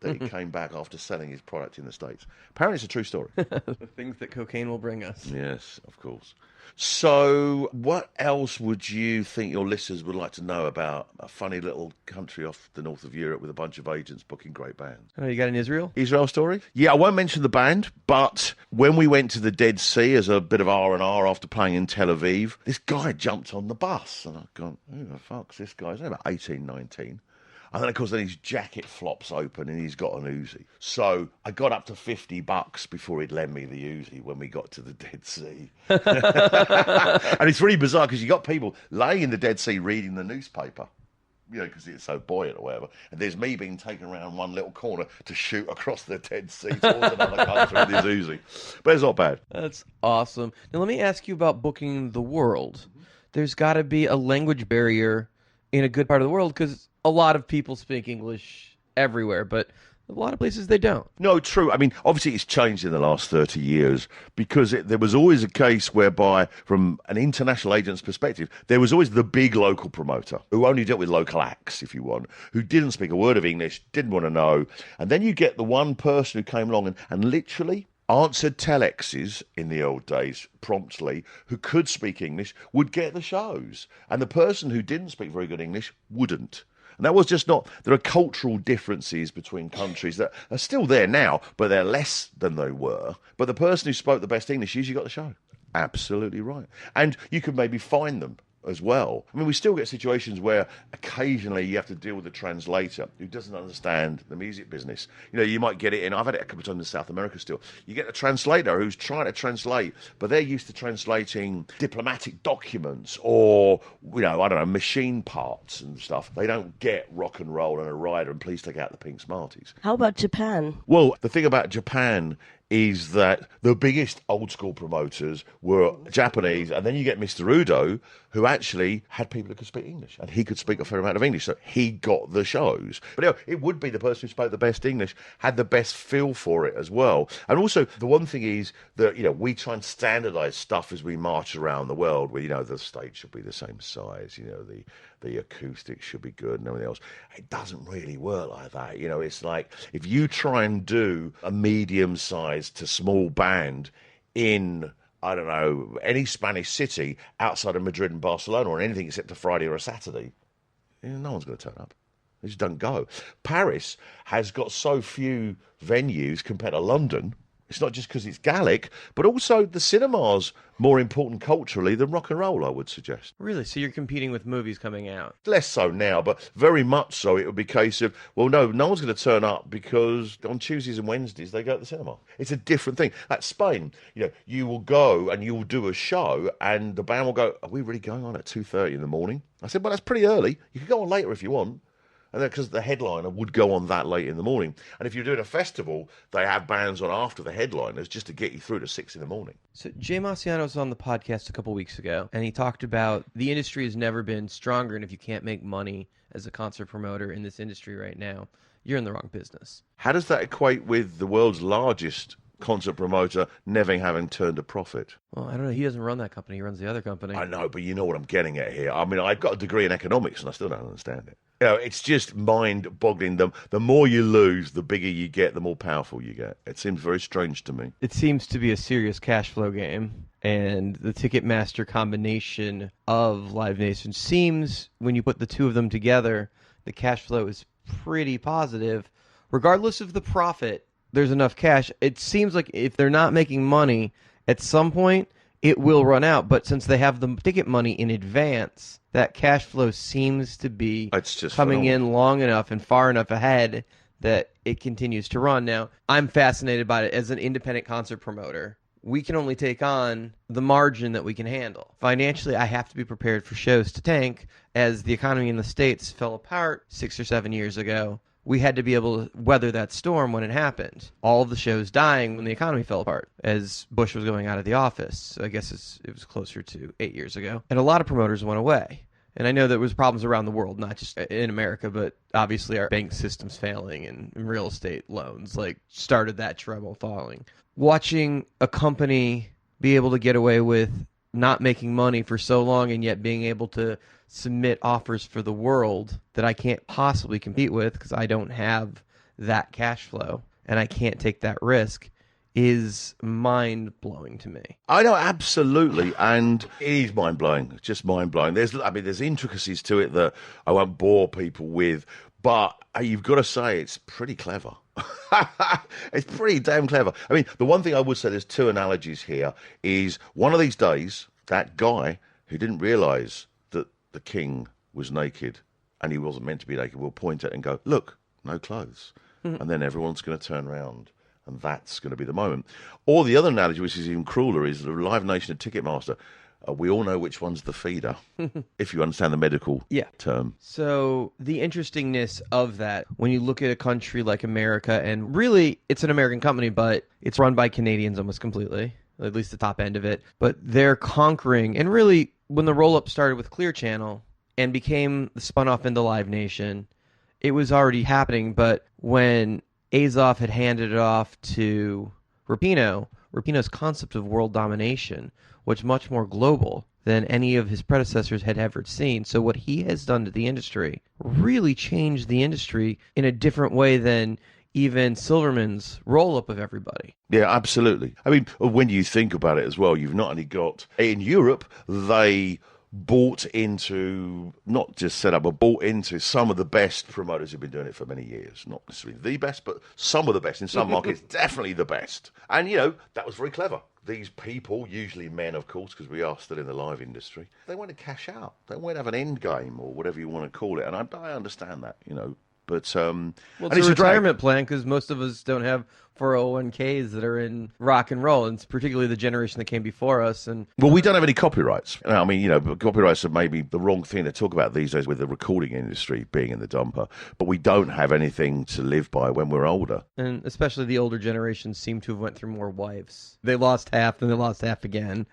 that he came back after selling his product in the States. Apparently it's a true story. The things that cocaine will bring us. Yes, of course. So what else would you think your listeners would like to know about a funny little country off the north of Europe with a bunch of agents booking great bands? Oh, you got an Israel? Israel story? Yeah, I won't mention the band, but when we went to the Dead Sea as a bit of R&R after playing in Tel Aviv, this guy jumped on the bus. And I've gone, who the fuck's this guy? He's only about 18, 19. And then, of course, his jacket flops open and he's got an Uzi. So I got up to $50 before he'd lend me the Uzi when we got to the Dead Sea. And it's really bizarre because you got people laying in the Dead Sea reading the newspaper, you know, because it's so buoyant or whatever. And there's me being taken around one little corner to shoot across the Dead Sea towards another country with his Uzi. But it's not bad. That's awesome. Now, let me ask you about booking the world. There's got to be a language barrier in a good part of the world because a lot of people speak English everywhere, but a lot of places they don't. No, true. I mean, obviously it's changed in the last 30 years because there was always a case whereby, from an international agent's perspective, there was always the big local promoter who only dealt with local acts, if you want, who didn't speak a word of English, didn't want to know. And then you get the one person who came along and literally answered telexes in the old days promptly, who could speak English, would get the shows. And the person who didn't speak very good English wouldn't. And that was just not... There are cultural differences between countries that are still there now, but they're less than they were. But the person who spoke the best English usually got the show. Absolutely right. And you could maybe find them as well. I mean, we still get situations where occasionally you have to deal with a translator who doesn't understand the music business. You know, you might get it in... I've had it a couple of times in South America still. You get a translator who's trying to translate, but they're used to translating diplomatic documents or, you know, I don't know, machine parts and stuff. They don't get rock and roll and a rider and please take out the pink Smarties. How about Japan? Well, the thing about Japan is that the biggest old school promoters were Japanese, and then you get Mr. Udo, who actually had people who could speak English, and he could speak a fair amount of English, so he got the shows. But you know, it would be the person who spoke the best English, had the best feel for it as well. And also, the one thing is that, you know, we try and standardise stuff as we march around the world, where, you know, the stage should be the same size, you know, the acoustics should be good and everything else. It doesn't really work like that. You know, it's like if you try and do a medium-sized to small band in, I don't know, any Spanish city outside of Madrid and Barcelona or anything except a Friday or a Saturday, you know, no one's going to turn up. They just don't go. Paris has got so few venues compared to London. It's not just because it's Gallic, but also the cinema's more important culturally than rock and roll, I would suggest. Really? So you're competing with movies coming out? Less so now, but very much so. It would be a case of, well, no one's going to turn up because on Tuesdays and Wednesdays they go to the cinema. It's a different thing. Like Spain, you know, you will go and you will do a show and the band will go, are we really going on at 2:30 in the morning? I said, well, that's pretty early. You can go on later if you want. And then, because the headliner would go on that late in the morning. And if you're doing a festival, they have bands on after the headliners just to get you through to 6 in the morning. So Jay Marciano was on the podcast a couple weeks ago, and he talked about the industry has never been stronger, and if you can't make money as a concert promoter in this industry right now, you're in the wrong business. How does that equate with the world's largest concert promoter never having turned a profit? Well, I don't know. He doesn't run that company. He runs the other company. I know, but you know what I'm getting at here. I mean, I've got a degree in economics, and I still don't understand it. You know, it's just mind-boggling. The more you lose, the bigger you get, the more powerful you get. It seems very strange to me. It seems to be a serious cash flow game, and the Ticketmaster combination of Live Nation seems, when you put the two of them together, the cash flow is pretty positive. Regardless of the profit, there's enough cash. It seems like if they're not making money, at some point, it will run out. But since they have the ticket money in advance, that cash flow seems to be coming in long enough and far enough ahead that it continues to run. Now, I'm fascinated by it as an independent concert promoter. We can only take on the margin that we can handle. Financially, I have to be prepared for shows to tank. As the economy in the States fell apart 6 or 7 years ago, we had to be able to weather that storm when it happened. All of the shows dying when the economy fell apart as Bush was going out of the office. So I guess it was closer to 8 years ago. And a lot of promoters went away. And I know there was problems around the world, not just in America, but obviously our bank system's failing and real estate loans like started that trouble falling. Watching a company be able to get away with not making money for so long and yet being able to submit offers for the world that I can't possibly compete with because I don't have that cash flow and I can't take that risk is mind-blowing to me. I know, absolutely, and it is mind-blowing, just mind-blowing. There's intricacies to it that I won't bore people with, but you've got to say it's pretty clever. It's pretty damn clever. I mean, the one thing I would say, there's two analogies here, is one of these days, that guy who didn't realise that the king was naked and he wasn't meant to be naked will point at it and go, look, no clothes. And then everyone's going to turn around. And that's going to be the moment. Or the other analogy, which is even crueler, is the Live Nation and Ticketmaster. We all know which one's the feeder, if you understand the medical term. So the interestingness of that, when you look at a country like America, and really it's an American company, but it's run by Canadians almost completely, at least the top end of it. But they're conquering, and really when the roll-up started with Clear Channel and became spun off into Live Nation, it was already happening. But when Azov had handed it off to Rapinoe, Rapinoe's concept of world domination was much more global than any of his predecessors had ever seen. So what he has done to the industry really changed the industry in a different way than even Silverman's roll-up of everybody. Yeah, absolutely. I mean, when you think about it as well, you've not only got... In Europe, they bought into, not just set up, but bought into some of the best promoters who've been doing it for many years. Not necessarily the best, but some of the best. In some markets, definitely the best. And, that was very clever. These people, usually men, of course, because we are still in the live industry, they want to cash out. They want to have an end game or whatever you want to call it. And I understand that, But well, it's a retirement plan because most of us don't have 401ks that are in rock and roll, and it's particularly the generation that came before us. And well, we don't have any copyrights. I mean, copyrights are maybe the wrong thing to talk about these days with the recording industry being in the dumper. But we don't have anything to live by when we're older. And especially the older generations seem to have went through more wives. They lost half, then they lost half again.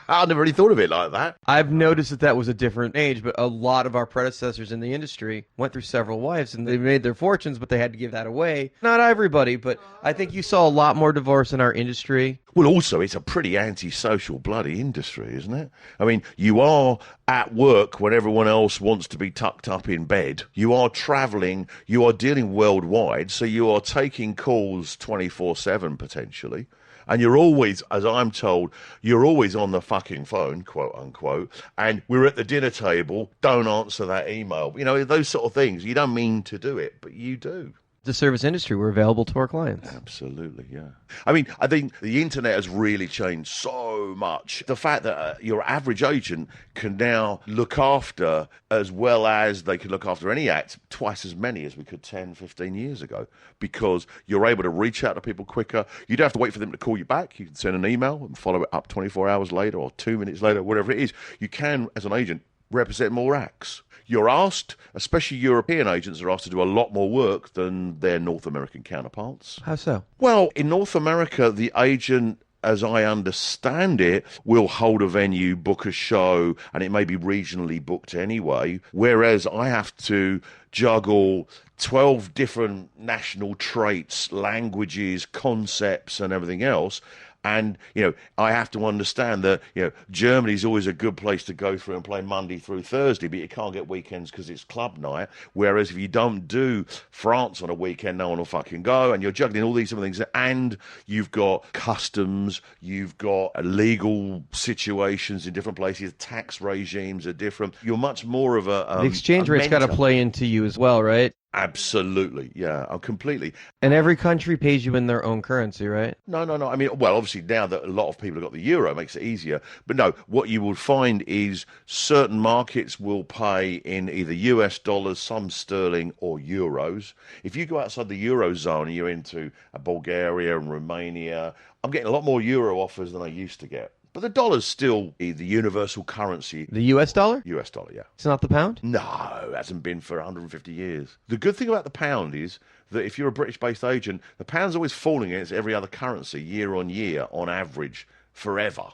I never really thought of it like that. I've noticed that was a different age, but a lot of our predecessors in the industry went through several wives, and they made their fortunes, but they had to give that away. Not everybody, but I think you saw a lot more divorce in our industry. Well, also, it's a pretty antisocial bloody industry, isn't it? I mean, you are at work when everyone else wants to be tucked up in bed. You are travelling. You are dealing worldwide, so you are taking calls 24/7, potentially. And you're always, as I'm told, you're always on the fucking phone, quote unquote, and we're at the dinner table, don't answer that email. Those sort of things. You don't mean to do it, but you do. The service industry, we're available to our clients. Absolutely, yeah. I mean, I think the internet has really changed so much. The fact that your average agent can now look after, as well as they could look after any act, twice as many as we could 10, 15 years ago, because you're able to reach out to people quicker. You don't have to wait for them to call you back. You can send an email and follow it up 24 hours later or 2 minutes later, whatever it is. You can, as an agent, represent more acts. You're asked, especially European agents are asked to do a lot more work than their North American counterparts. How so? Well, in North America, the agent, as I understand it, will hold a venue, book a show, and it may be regionally booked anyway, whereas I have to juggle 12 different national traits, languages, concepts, and everything else. And, I have to understand that, Germany's always a good place to go through and play Monday through Thursday, but you can't get weekends because it's club night. Whereas if you don't do France on a weekend, no one will fucking go. And you're juggling all these different things. And you've got customs, you've got legal situations in different places, tax regimes are different. You're much more of a... the exchange rate's got to play into you as well, right? Absolutely, yeah, completely. And every country pays you in their own currency, right? No. I mean, well, obviously now that a lot of people have got the euro, it makes it easier. But no, what you will find is certain markets will pay in either US dollars, some sterling, or euros. If you go outside the eurozone and you're into Bulgaria and Romania, I'm getting a lot more euro offers than I used to get. But the dollar's still the universal currency. The US dollar? US dollar, yeah. It's not the pound? No, it hasn't been for 150 years. The good thing about the pound is that if you're a British-based agent, the pound's always falling against every other currency year on year on average forever.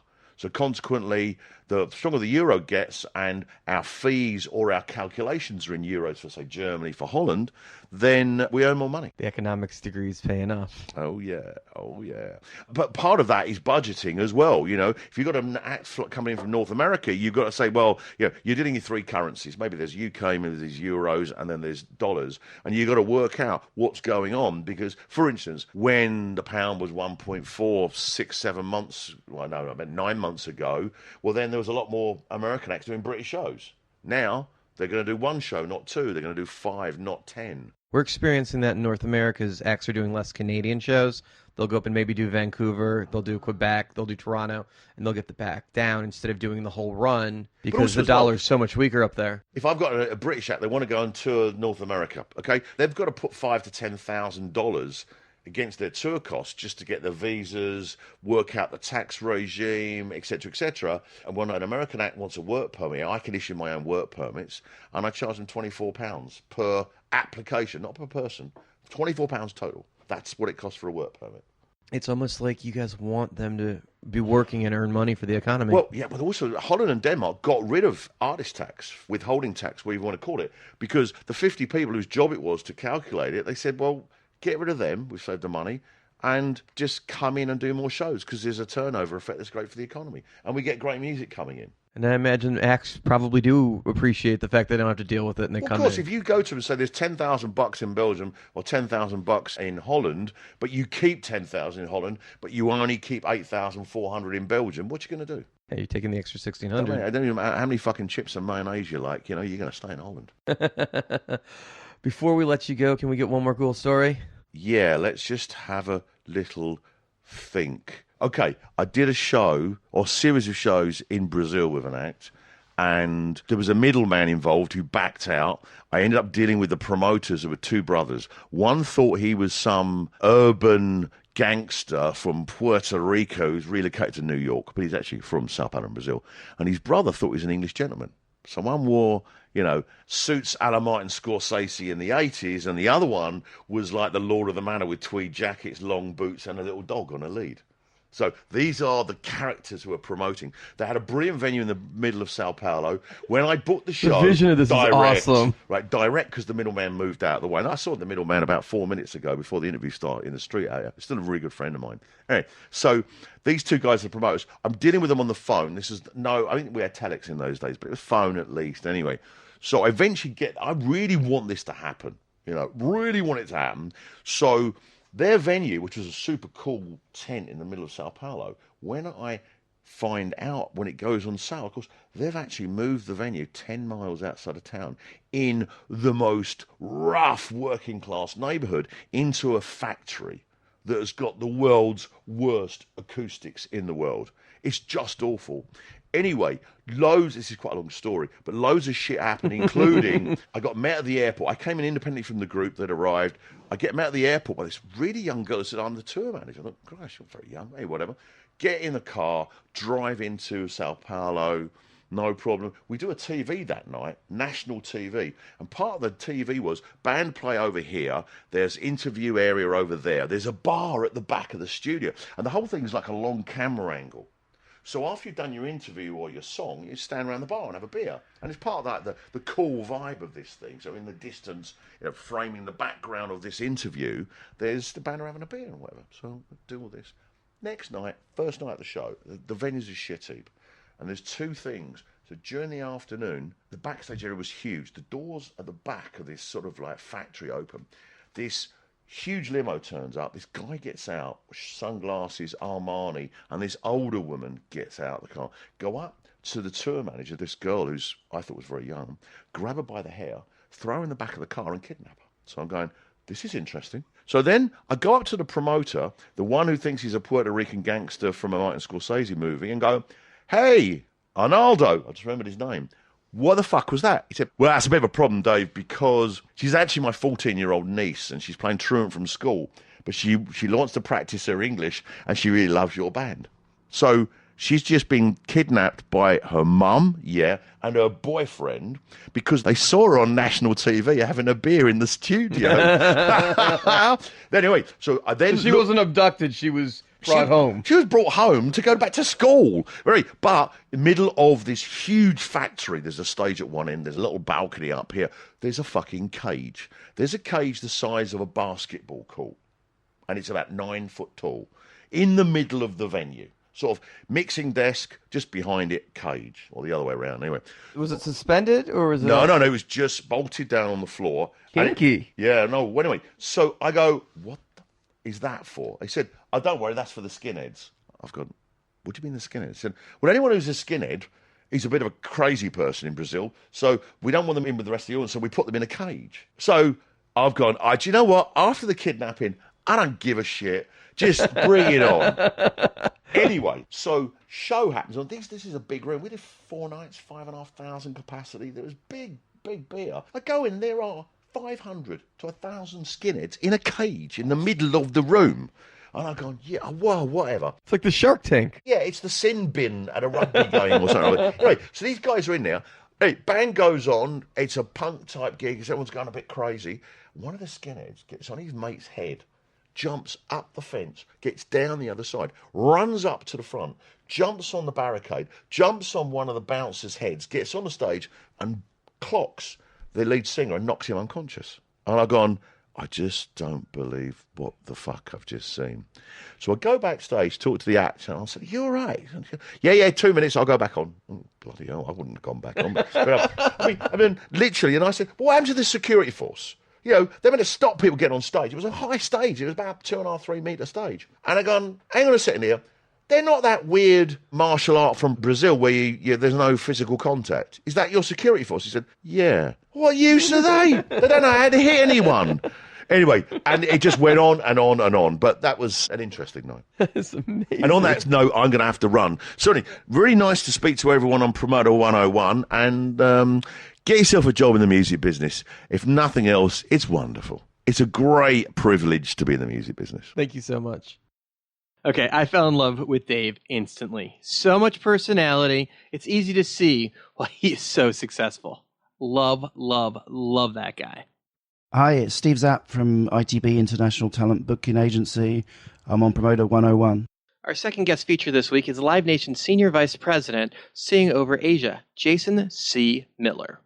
So consequently, the stronger the euro gets and our fees or our calculations are in euros for, say, Germany, for Holland, then we earn more money. The economics degrees pay enough. Oh, yeah. Oh, yeah. But part of that is budgeting as well. You know, if you've got an act coming in from North America, you've got to say, well, you know, you're dealing in three currencies. Maybe there's UK, maybe there's euros, and then there's dollars. And you've got to work out what's going on because, for instance, when the pound was 1.4, 6, 7 months, well, no, I meant 9 months ago, well, then there was a lot more American acts doing British shows. Now, they're going to do one show, not two. They're going to do 5, not 10. We're experiencing that in North America as acts are doing less Canadian shows. They'll go up and maybe do Vancouver, they'll do Quebec, they'll do Toronto, and they'll get the back down instead of doing the whole run because the dollar's so much weaker up there. If I've got a British act, they want to go on tour North America, okay? They've got to put $5,000 to $10,000 against their tour costs just to get the visas, work out the tax regime, etc., etc. And when an American act wants a work permit, I can issue my own work permits, and I charge them £24 per application, not per person. £24 total. That's what it costs for a work permit. It's almost like you guys want them to be working and earn money for the economy. Well, yeah, but also Holland and Denmark got rid of artist tax, withholding tax, whatever you want to call it, because the 50 people whose job it was to calculate it, they said, well, get rid of them, we've saved the money, and just come in and do more shows because there's a turnover effect that's great for the economy. And we get great music coming in. And I imagine acts probably do appreciate the fact they don't have to deal with it and they come in. Of course, if you go to them and say there's $10,000 in Belgium or $10,000 in Holland, but you keep $10,000 in Holland, but you only keep $8,400 in Belgium, what you going to do? Hey, you're taking the extra $1,600. I don't even matter how many fucking chips and mayonnaise you like, you know, you're going to stay in Holland. Before we let you go, can we get one more cool story? Yeah, let's just have a little think. Okay, I did a show, or series of shows in Brazil with an act, and there was a middleman involved who backed out. I ended up dealing with the promoters. There were two brothers. One thought he was some urban gangster from Puerto Rico who's relocated to New York, but he's actually from Sao Paulo in Brazil. And his brother thought he was an English gentleman. So one wore, you know, suits a la Martin Scorsese in the 80s, and the other one was like the Lord of the Manor with tweed jackets, long boots, and a little dog on a lead. So these are the characters who are promoting. They had a brilliant venue in the middle of Sao Paulo. When I booked the show, the vision of this direct, is awesome. Right, direct because the middleman moved out of the way. And I saw the middleman about 4 minutes ago before the interview started in the street area. He's still a really good friend of mine. Anyway, so these two guys are the promoters. I'm dealing with them on the phone. I think we had telex in those days, but it was phone at least. Anyway, so I eventually I really want this to happen. You know, really want it to happen. So their venue, which was a super cool tent in the middle of Sao Paulo, when I find out when it goes on sale, of course, they've actually moved the venue 10 miles outside of town in the most rough working class neighborhood into a factory that has got the world's worst acoustics in the world. It's just awful. Anyway, this is quite a long story, but loads of shit happened, including I got met at the airport. I came in independently from the group that arrived. I get met at the airport by this really young girl who said, I'm the tour manager. I thought, gosh, you're very young. Hey, whatever. Get in the car, drive into Sao Paulo, no problem. We do a TV that night, national TV. And part of the TV was band play over here. There's interview area over there. There's a bar at the back of the studio. And the whole thing's like a long camera angle. So after you've done your interview or your song, you stand around the bar and have a beer. And it's part of that, the cool vibe of this thing. So in the distance, you know, framing the background of this interview, there's the band having a beer and whatever. So I do all this. Next night, first night of the show, the venue's a shit heap. And there's two things. So during the afternoon, the backstage area was huge. The doors at the back of this sort of like factory open. This huge limo turns up. This guy gets out, sunglasses, Armani, and this older woman gets out of the car. Go up to the tour manager, this girl who's I thought was very young, grab her by the hair, throw her in the back of the car and kidnap her. So I'm going, this is interesting. So then I go up to the promoter, the one who thinks he's a Puerto Rican gangster from a Martin Scorsese movie, and go, hey, Arnaldo, I just remembered his name. What the fuck was that? He said, well, that's a bit of a problem, Dave, because she's actually my 14-year-old niece and she's playing truant from school, but she wants to practice her English and she really loves your band. So she's just been kidnapped by her mum, and her boyfriend because they saw her on national TV having a beer in the studio. Anyway, so I then... So she wasn't abducted, she was Brought home. She was brought home to go back to school. But in the middle of this huge factory, there's a stage at one end, there's a little balcony up here. There's a fucking cage. There's a cage the size of a basketball court, and it's about 9 foot tall, in the middle of the venue. Sort of mixing desk, just behind it, cage, or the other way around. Anyway, Was it suspended or was it? no, it was just bolted down on the floor. Kinky. Anyway, so I go, what is that for? He said, oh, don't worry, that's for the skinheads. I've gone, what do you mean the skinheads? He said, well, anyone who's a skinhead, he's a bit of a crazy person in Brazil, so we don't want them in with the rest of the audience, so we put them in a cage. So I've gone, do you know what? After the kidnapping, I don't give a shit. Just bring it on. Anyway, so show happens. This is a big room. We did 4 nights, 5,500 capacity. There was big beer. I go in, there are 500 to 1,000 skinheads in a cage in the middle of the room. And I've gone, yeah, well, whatever. It's like the Shark Tank. Yeah, it's the sin bin at a rugby game or something like that. Anyway, so these guys are in there. Hey, band goes on. It's a punk type gig. Everyone's going a bit crazy. One of the skinheads gets on his mate's head, jumps up the fence, gets down the other side, runs up to the front, jumps on the barricade, jumps on one of the bouncers' heads, gets on the stage and clocks the lead singer and knocks him unconscious. And I've gone, I just don't believe what the fuck I've just seen. So I go backstage, talk to the actor, and I said, you all right? Yeah, 2 minutes, I'll go back on. Oh, bloody hell, I wouldn't have gone back on. I mean, literally, and I said, well, what happened to the security force? You know, they're meant to stop people getting on stage. It was a high stage. It was about 2.5, 3 metre stage. And I gone, hang on a second here. They're not that weird martial art from Brazil where there's no physical contact. Is that your security force? He said, yeah. What use are they? They don't know how to hit anyone. Anyway, and it just went on and on and on. But that was an interesting night. That's amazing. And on that note, I'm going to have to run. Certainly, really nice to speak to everyone on Promoter 101. And get yourself a job in the music business. If nothing else, it's wonderful. It's a great privilege to be in the music business. Thank you so much. Okay, I fell in love with Dave instantly. So much personality. It's easy to see why he is so successful. Love that guy. Hi, it's Steve Zapp from ITB International Talent Booking Agency. I'm on Promoter 101. Our second guest feature this week is Live Nation's Senior Vice President, seeing over Asia, Jason C. Miller.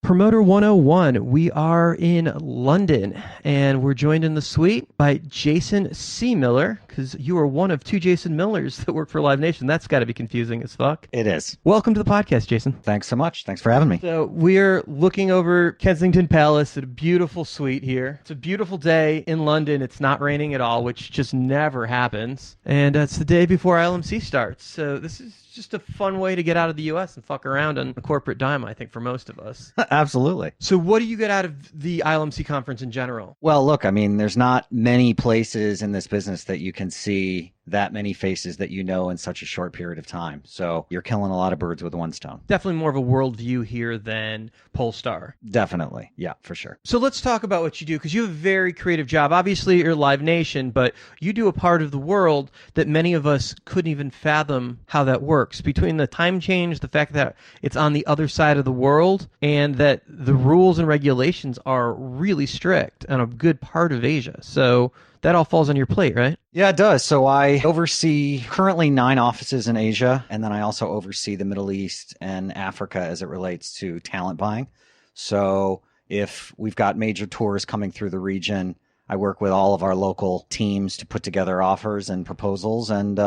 Promoter 101, we are in London, and we're joined in the suite by Jason C. Miller, because you are one of 2 Jason Millers that work for Live Nation. That's got to be confusing as fuck. It is. Welcome to the podcast, Jason. Thanks so much. Thanks for having me. So we're looking over Kensington Palace at a beautiful suite here. It's a beautiful day in London. It's not raining at all, which just never happens. And it's the day before ILMC starts. So this is just a fun way to get out of the U.S. and fuck around on a corporate dime, I think, for most of us. Absolutely. So what do you get out of the ILMC conference in general? Well, look, I mean, there's not many places in this business that you can see that many faces that you know in such a short period of time. So you're killing a lot of birds with one stone. Definitely more of a worldview here than Polestar. Definitely. Yeah, for sure. So let's talk about what you do, because you have a very creative job. Obviously, you're Live Nation, but you do a part of the world that many of us couldn't even fathom how that works. Between the time change, the fact that it's on the other side of the world, and that the rules and regulations are really strict on a good part of Asia. So that all falls on your plate, right? Yeah, it does. So I oversee currently 9 offices in Asia, and then I also oversee the Middle East and Africa as it relates to talent buying. So if we've got major tours coming through the region, I work with all of our local teams to put together offers and proposals and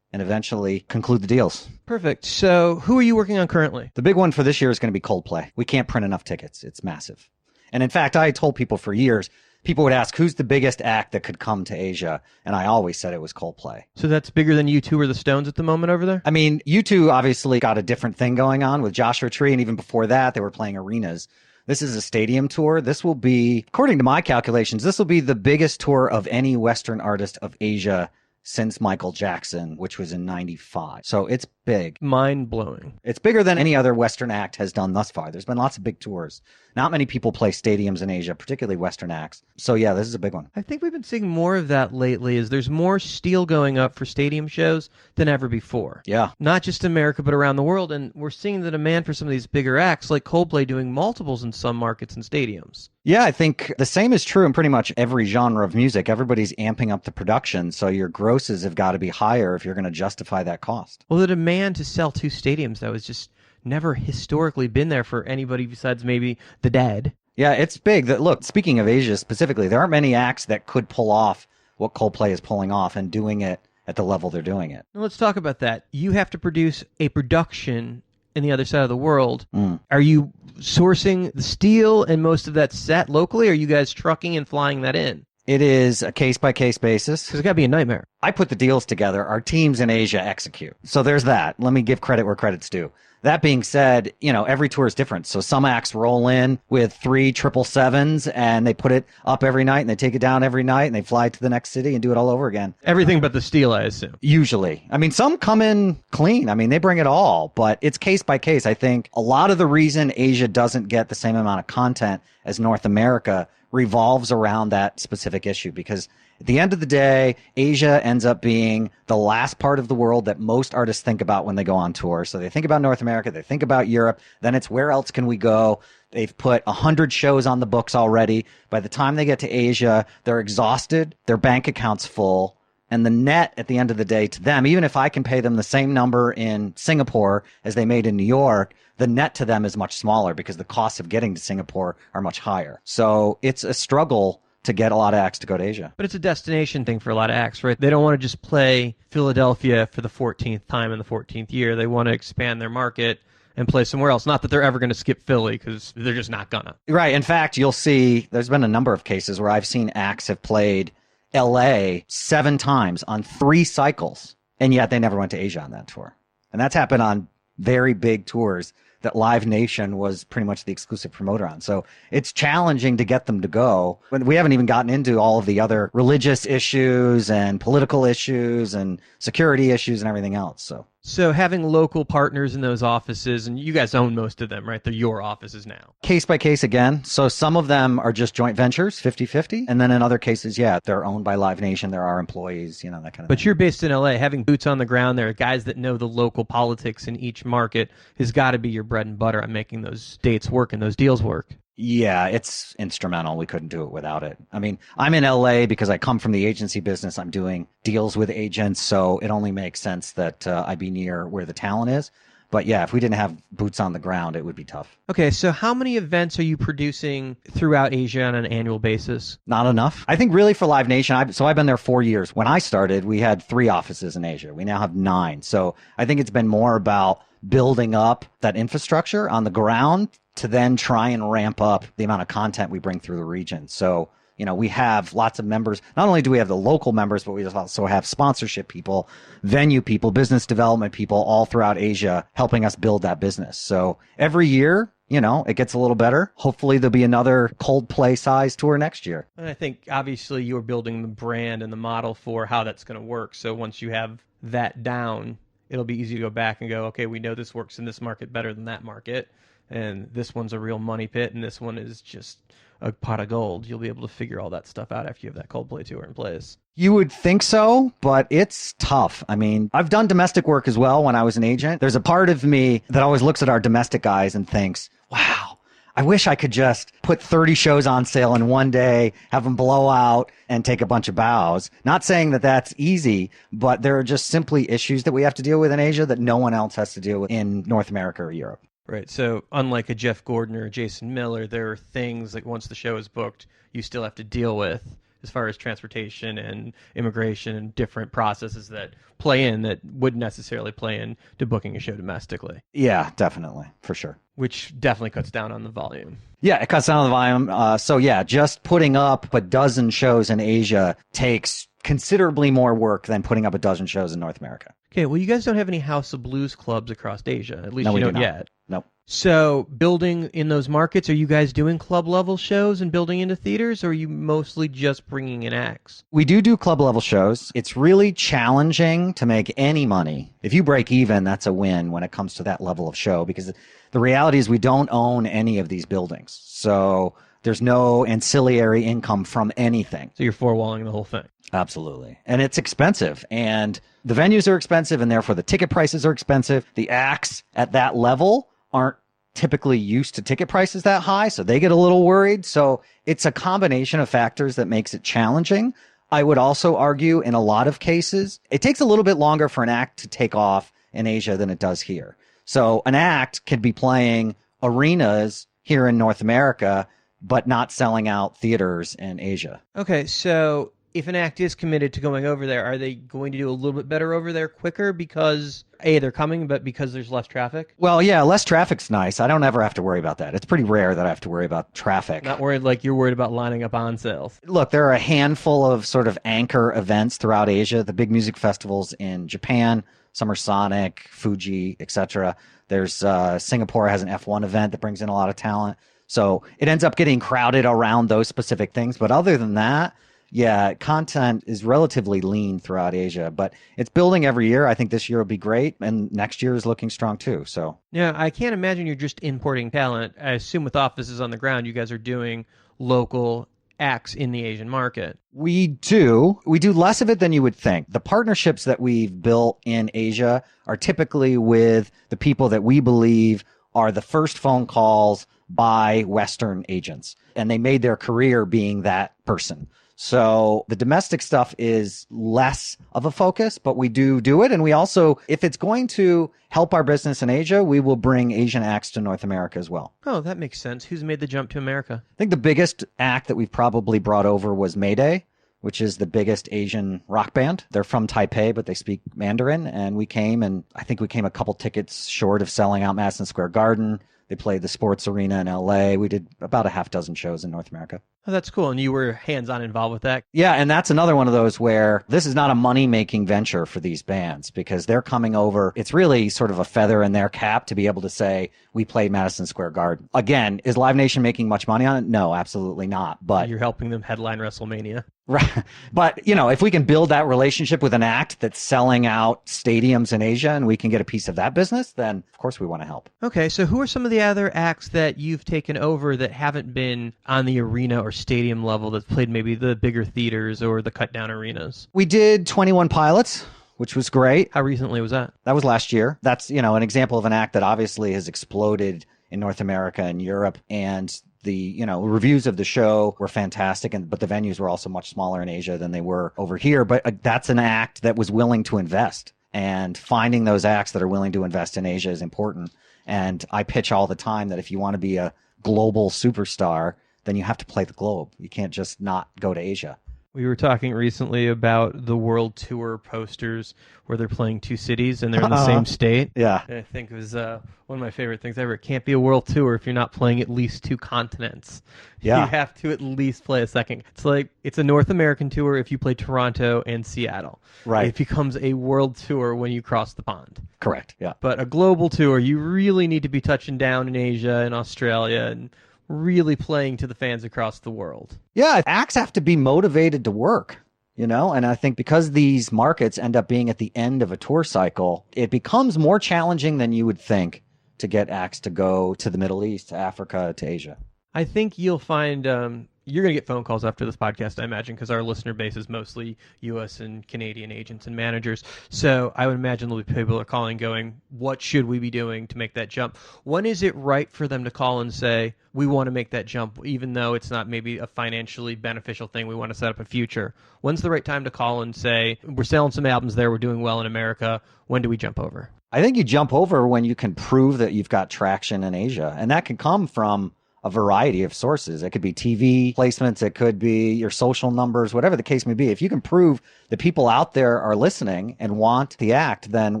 eventually conclude the deals. Perfect. So who are you working on currently? The big one for this year is going to be Coldplay. We can't print enough tickets. It's massive. And in fact, I told people for years, people would ask, who's the biggest act that could come to Asia? And I always said it was Coldplay. So that's bigger than U2 or the Stones at the moment over there? I mean, U2 obviously got a different thing going on with Joshua Tree, and even before that, they were playing arenas. This is a stadium tour. This will be, according to my calculations, this will be the biggest tour of any Western artist of Asia since Michael Jackson, which was in 95. So it's big. Mind-blowing. It's bigger than any other Western act has done thus far. There's been lots of big tours. Not many people play stadiums in Asia, particularly Western acts. So yeah, this is a big one. I think we've been seeing more of that lately, is there's more steel going up for stadium shows than ever before. Yeah. Not just America, but around the world. And we're seeing the demand for some of these bigger acts, like Coldplay doing multiples in some markets and stadiums. Yeah, I think the same is true in pretty much every genre of music. Everybody's amping up the production, so your grosses have got to be higher if you're going to justify that cost. Well, the demand to sell 2 stadiums, that was just never historically been there for anybody besides maybe the Dead. Yeah, it's big. Look, speaking of Asia specifically, there aren't many acts that could pull off what Coldplay is pulling off and doing it at the level they're doing it. Now, let's talk about that. You have to produce a production in the other side of the world. Are you sourcing the steel and most of that set locally, or are you guys trucking and flying that in? It is a case-by-case basis. Because it's got to be a nightmare. I put the deals together. Our teams in Asia execute. So there's that. Let me give credit where credit's due. That being said, every tour is different. So some acts roll in with 3 777s and they put it up every night and they take it down every night and they fly to the next city and do it all over again. Everything but the steel, I assume. Usually. I mean, some come in clean. I mean, they bring it all, but it's case by case. I think a lot of the reason Asia doesn't get the same amount of content as North America revolves around that specific issue, because at the end of the day, Asia ends up being the last part of the world that most artists think about when they go on tour. So they think about North America, they think about Europe, then it's where else can we go? They've put 100 shows on the books already. By the time they get to Asia, they're exhausted, their bank account's full, and the net at the end of the day to them, even if I can pay them the same number in Singapore as they made in New York, the net to them is much smaller because the costs of getting to Singapore are much higher. So it's a struggle to get a lot of acts to go to Asia. But it's a destination thing for a lot of acts, right? They don't want to just play Philadelphia for the 14th time in the 14th year. They want to expand their market and play somewhere else. Not that they're ever going to skip Philly, because they're just not gonna. Right. In fact, you'll see there's been a number of cases where I've seen acts have played LA 7 times on 3 cycles, and yet they never went to Asia on that tour. And that's happened on very big tours that Live Nation was pretty much the exclusive promoter on. So it's challenging to get them to go. We haven't even gotten into all of the other religious issues and political issues and security issues and everything else. So having local partners in those offices, and you guys own most of them, right? They're your offices now. Case by case again. So some of them are just joint ventures, 50-50. And then in other cases, yeah, they're owned by Live Nation. There are employees, that kind of thing. But you're based in LA. Having boots on the ground there, guys that know the local politics in each market, has got to be your bread and butter on making those dates work and those deals work. Yeah, it's instrumental. We couldn't do it without it. I mean, I'm in LA because I come from the agency business. I'm doing deals with agents, so it only makes sense that I be near where the talent is. But yeah, if we didn't have boots on the ground, it would be tough. Okay, so how many events are you producing throughout Asia on an annual basis? Not enough. I think really for Live Nation, I've been there 4 years. When I started, we had 3 offices in Asia. We now have 9. So I think it's been more about building up that infrastructure on the ground to then try and ramp up the amount of content we bring through the region. So, we have lots of members. Not only do we have the local members, but we also have sponsorship people, venue people, business development people all throughout Asia helping us build that business. So every year, it gets a little better. Hopefully there'll be another Coldplay size tour next year. And I think obviously you're building the brand and the model for how that's going to work. So once you have that down, it'll be easy to go back and go, okay, we know this works in this market better than that market. And this one's a real money pit, and this one is just a pot of gold. You'll be able to figure all that stuff out after you have that Coldplay tour in place. You would think so, but it's tough. I mean, I've done domestic work as well when I was an agent. There's a part of me that always looks at our domestic guys and thinks, wow, I wish I could just put 30 shows on sale in one day, have them blow out, and take a bunch of bows. Not saying that that's easy, but there are just simply issues that we have to deal with in Asia that no one else has to deal with in North America or Europe. Right. So unlike a Jeff Gordon or a Jason Miller, there are things like once the show is booked, you still have to deal with as far as transportation and immigration and different processes that play in that wouldn't necessarily play in to booking a show domestically. Yeah, definitely. For sure. Which definitely cuts down on the volume. Yeah, it cuts down on the volume. So yeah, just putting up a dozen shows in Asia takes considerably more work than putting up a dozen shows in North America. Okay, well, you guys don't have any House of Blues clubs across Asia. At least No, you we do don't not. yet. Nope. So building in those markets, are you guys doing club level shows and building into theaters, or are you mostly just bringing in acts? We do club level shows. It's really challenging to make any money. If you break even, that's a win when it comes to that level of show, because the reality is we don't own any of these buildings. So there's no ancillary income from anything. So you're four-walling the whole thing. Absolutely. And it's expensive. And the venues are expensive, and therefore the ticket prices are expensive. The acts at that level aren't typically used to ticket prices that high, so they get a little worried. So it's a combination of factors that makes it challenging. I would also argue in a lot of cases, it takes a little bit longer for an act to take off in Asia than it does here. So an act can be playing arenas here in North America, but not selling out theaters in Asia. Okay, so if an act is committed to going over there, are they going to do a little bit better over there quicker because, A, they're coming, but because there's less traffic? Well, yeah, less traffic's nice. I don't ever have to worry about that. It's pretty rare that I have to worry about traffic. Not worried like you're worried about lining up on sales. Look, there are a handful of sort of anchor events throughout Asia, the big music festivals in Japan, Summer Sonic, Fuji, etc. There's Singapore has an F1 event that brings in a lot of talent. So it ends up getting crowded around those specific things. But other than that, yeah, content is relatively lean throughout Asia, but it's building every year. I think this year will be great, and next year is looking strong too. So yeah, I can't imagine you're just importing talent. I assume with offices on the ground, you guys are doing local acts in the Asian market. We do less of it than you would think. The partnerships that we've built in Asia are typically with the people that we believe are the first phone calls by Western agents, and they made their career being that person. So the domestic stuff is less of a focus, but we do it. And we also, if it's going to help our business in Asia, we will bring Asian acts to North America as well. Oh, that makes sense. Who's made the jump to America? I think the biggest act that we've probably brought over was Mayday, which is the biggest Asian rock band. They're from Taipei, but they speak Mandarin. And we came, and I think we came a couple tickets short of selling out Madison Square Garden. They played the Sports Arena in LA. We did about a half dozen shows in North America. Oh, that's cool. And you were hands-on involved with that? Yeah, and that's another one of those where this is not a money-making venture for these bands because they're coming over. It's really sort of a feather in their cap to be able to say, we played Madison Square Garden. Again, is Live Nation making much money on it? No, absolutely not. But you're helping them headline WrestleMania. Right. But, you know, if we can build that relationship with an act that's selling out stadiums in Asia and we can get a piece of that business, then of course we want to help. Okay, so who are some of the other acts that you've taken over that haven't been on the arena or stadium level that's played maybe the bigger theaters or the cut down arenas? We did 21 Pilots, which was great. How recently was that? That was last year. That's, you know, an example of an act that obviously has exploded in North America and Europe, and the, you know, reviews of the show were fantastic, but the venues were also much smaller in Asia than they were over here. But that's an act that was willing to invest, and finding those acts that are willing to invest in Asia is important. And I pitch all the time that if you want to be a global superstar, then you have to play the globe. You can't just not go to Asia. We were talking recently about the world tour posters where they're playing two cities and they're in the same state. Yeah. And I think it was one of my favorite things ever. It can't be a world tour if you're not playing at least two continents. Yeah. You have to at least play a second. It's like, it's a North American tour if you play Toronto and Seattle. Right. It becomes a world tour when you cross the pond. Correct. Yeah. But a global tour, you really need to be touching down in Asia and Australia and really playing to the fans across the world. Yeah, acts have to be motivated to work, you know, and I think because these markets end up being at the end of a tour cycle, it becomes more challenging than you would think to get acts to go to the Middle East, to Africa, to Asia. I think you'll find you're going to get phone calls after this podcast, I imagine, because our listener base is mostly U.S. and Canadian agents and managers. So I would imagine there'll be people are calling going, what should we be doing to make that jump? When is it right for them to call and say, we want to make that jump, even though it's not maybe a financially beneficial thing, we want to set up a future? When's the right time to call and say, we're selling some albums there, we're doing well in America, when do we jump over? I think you jump over when you can prove that you've got traction in Asia, and that can come from a variety of sources. It could be TV placements, it could be your social numbers, whatever the case may be. If you can prove that people out there are listening and want the act, then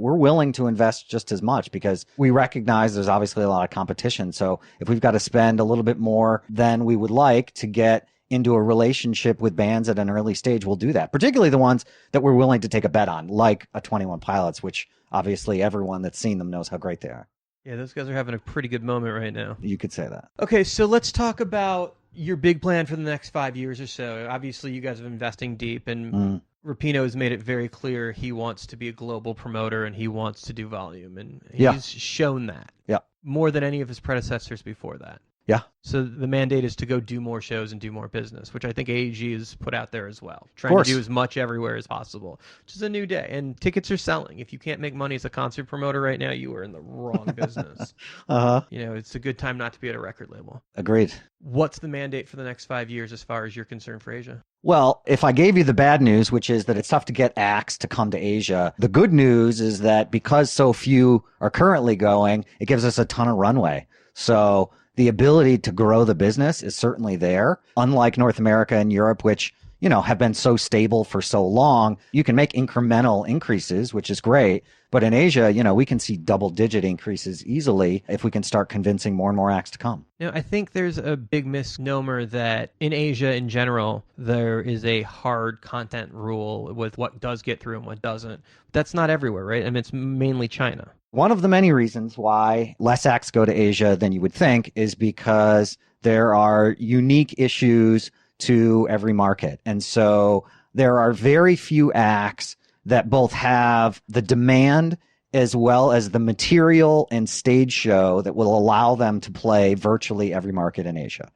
we're willing to invest just as much because we recognize there's obviously a lot of competition. So if we've got to spend a little bit more than we would like to get into a relationship with bands at an early stage will do that, particularly the ones that we're willing to take a bet on, like a 21 Pilots, which obviously everyone that's seen them knows how great they are. Yeah, those guys are having a pretty good moment right now. You could say that. Okay, so let's talk about your big plan for the next 5 years or so. Obviously, you guys are investing deep, and Rapinoe has made it very clear he wants to be a global promoter and he wants to do volume, and he's shown that. Yeah. More than any of his predecessors before that. Yeah. So the mandate is to go do more shows and do more business, which I think AEG has put out there as well. Trying to do as much everywhere as possible, which is a new day. And tickets are selling. If you can't make money as a concert promoter right now, you are in the wrong business. You know, it's a good time not to be at a record label. Agreed. What's the mandate for the next 5 years as far as you're concerned for Asia? Well, if I gave you the bad news, which is that it's tough to get acts to come to Asia, the good news is that because so few are currently going, it gives us a ton of runway. So the ability to grow the business is certainly there. Unlike North America and Europe, which, you know, have been so stable for so long, you can make incremental increases, which is great. But in Asia, you know, we can see double-digit increases easily if we can start convincing more and more acts to come. You know, I think there's a big misnomer that in Asia in general, there is a hard content rule with what does get through and what doesn't. That's not everywhere, right? I mean, it's mainly China. One of the many reasons why less acts go to Asia than you would think is because there are unique issues to every market. And so there are very few acts that both have the demand as well as the material and stage show that will allow them to play virtually every market in Asia.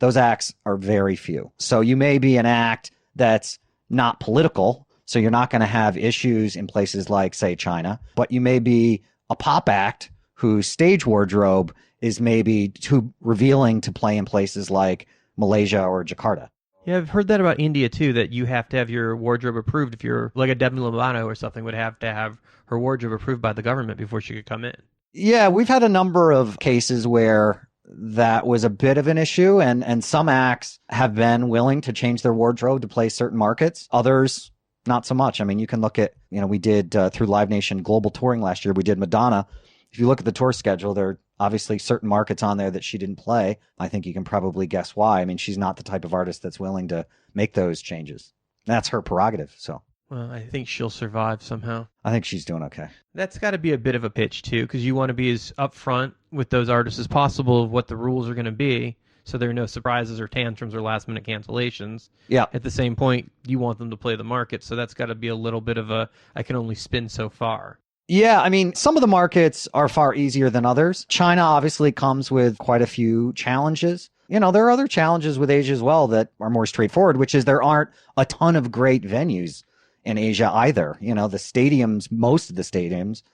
Those acts are very few. So you may be an act that's not political, so you're not going to have issues in places like, say, China, but you may be a pop act whose stage wardrobe is maybe too revealing to play in places like Malaysia or Jakarta. Yeah, I've heard that about India, too, that you have to have your wardrobe approved. If you're like a Demi Lovato or something, would have to have her wardrobe approved by the government before she could come in. Yeah, we've had a number of cases where that was a bit of an issue, and some acts have been willing to change their wardrobe to play certain markets. Others, not so much. I mean, you can look at, you know, we did through Live Nation Global Touring last year, we did Madonna. If you look at the tour schedule, there are obviously certain markets on there that she didn't play. I think you can probably guess why. I mean, she's not the type of artist that's willing to make those changes. That's her prerogative, so. Well, I think she'll survive somehow. I think she's doing okay. That's got to be a bit of a pitch, too, because you want to be as upfront with those artists as possible of what the rules are going to be, so there are no surprises or tantrums or last-minute cancellations. Yeah. At the same point, you want them to play the market, so that's got to be a little bit of a, I can only spin so far. Yeah, I mean, some of the markets are far easier than others. China obviously comes with quite a few challenges. You know, there are other challenges with Asia as well that are more straightforward, which is there aren't a ton of great venues in Asia either. You know, the stadiums, most of the stadiums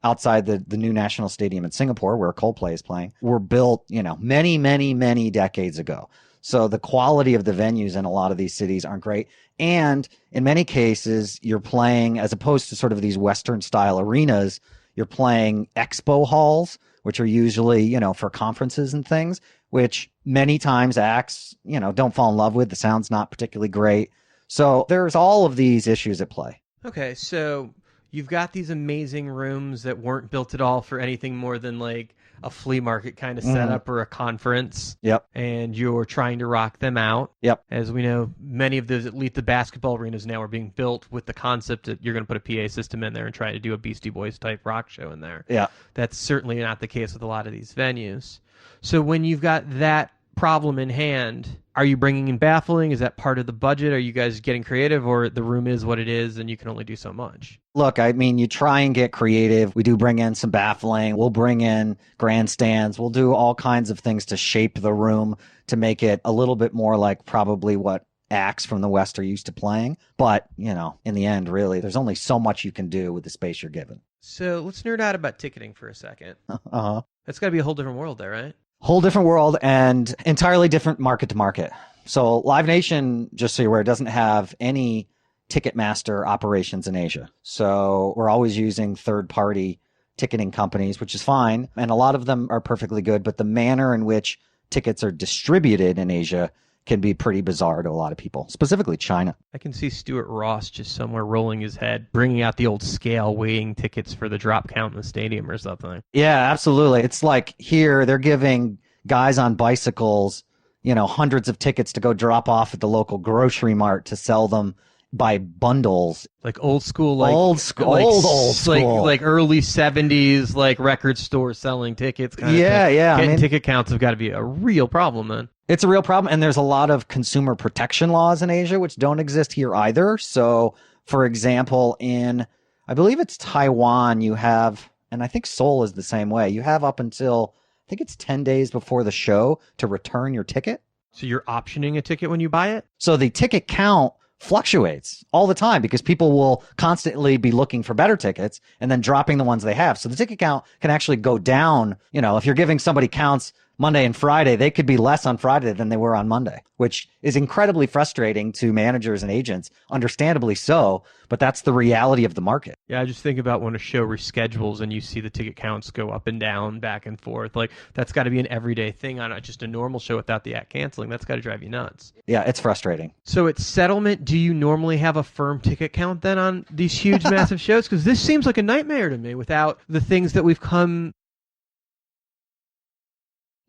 outside the new national stadium in Singapore where Coldplay is playing were built, you know, many, many, many decades ago. So the quality of the venues in a lot of these cities aren't great. And in many cases, you're playing, as opposed to sort of these Western style arenas, you're playing expo halls, which are usually, you know, for conferences and things, which many times acts, you know, don't fall in love with. The sound's not particularly great. So there's all of these issues at play. Okay, so you've got these amazing rooms that weren't built at all for anything more than like a flea market kind of setup or a conference. Yep. And you're trying to rock them out. Yep. As we know, many of those, at least the basketball arenas now, are being built with the concept that you're going to put a PA system in there and try to do a Beastie Boys type rock show in there. Yeah. That's certainly not the case with a lot of these venues. So when you've got that problem in hand, are you bringing in baffling? Is that part of the budget? Are you guys getting creative, or the room is what it is and you can only do so much? Look, I mean, you try and get creative. We do bring in some baffling. We'll bring in grandstands. We'll do all kinds of things to shape the room to make it a little bit more like probably what acts from the West are used to playing. But, you know, in the end, really, there's only so much you can do with the space you're given. So let's nerd out about ticketing for a second. Uh-huh. That's got to be a whole different world there, right? Whole different world and entirely different market to market. So Live Nation, just so you're aware, doesn't have any Ticketmaster operations in Asia. So we're always using third-party ticketing companies, which is fine. And a lot of them are perfectly good. But the manner in which tickets are distributed in Asia can be pretty bizarre to a lot of people, specifically China. I can see Stuart Ross just somewhere rolling his head, bringing out the old scale, weighing tickets for the drop count in the stadium or something. Yeah, absolutely. It's like here they're giving guys on bicycles, hundreds of tickets to go drop off at the local grocery mart to sell them by bundles. Like old school, old school, like early 70s, like record store selling tickets. Yeah. Getting ticket counts have got to be a real problem, man. It's a real problem. And there's a lot of consumer protection laws in Asia, which don't exist here either. So, for example, I believe it's Taiwan, you have, and I think Seoul is the same way. You have up until, I think it's 10 days before the show to return your ticket. So you're optioning a ticket when you buy it? So the ticket count fluctuates all the time because people will constantly be looking for better tickets and then dropping the ones they have. So the ticket count can actually go down. If you're giving somebody counts Monday and Friday, they could be less on Friday than they were on Monday, which is incredibly frustrating to managers and agents, understandably so, but that's the reality of the market. Yeah, I just think about when a show reschedules and you see the ticket counts go up and down, back and forth. Like, that's got to be an everyday thing on just a normal show without the act canceling. That's got to drive you nuts. Yeah, it's frustrating. So at settlement, do you normally have a firm ticket count then on these huge, massive shows? Because this seems like a nightmare to me without the things that we've come...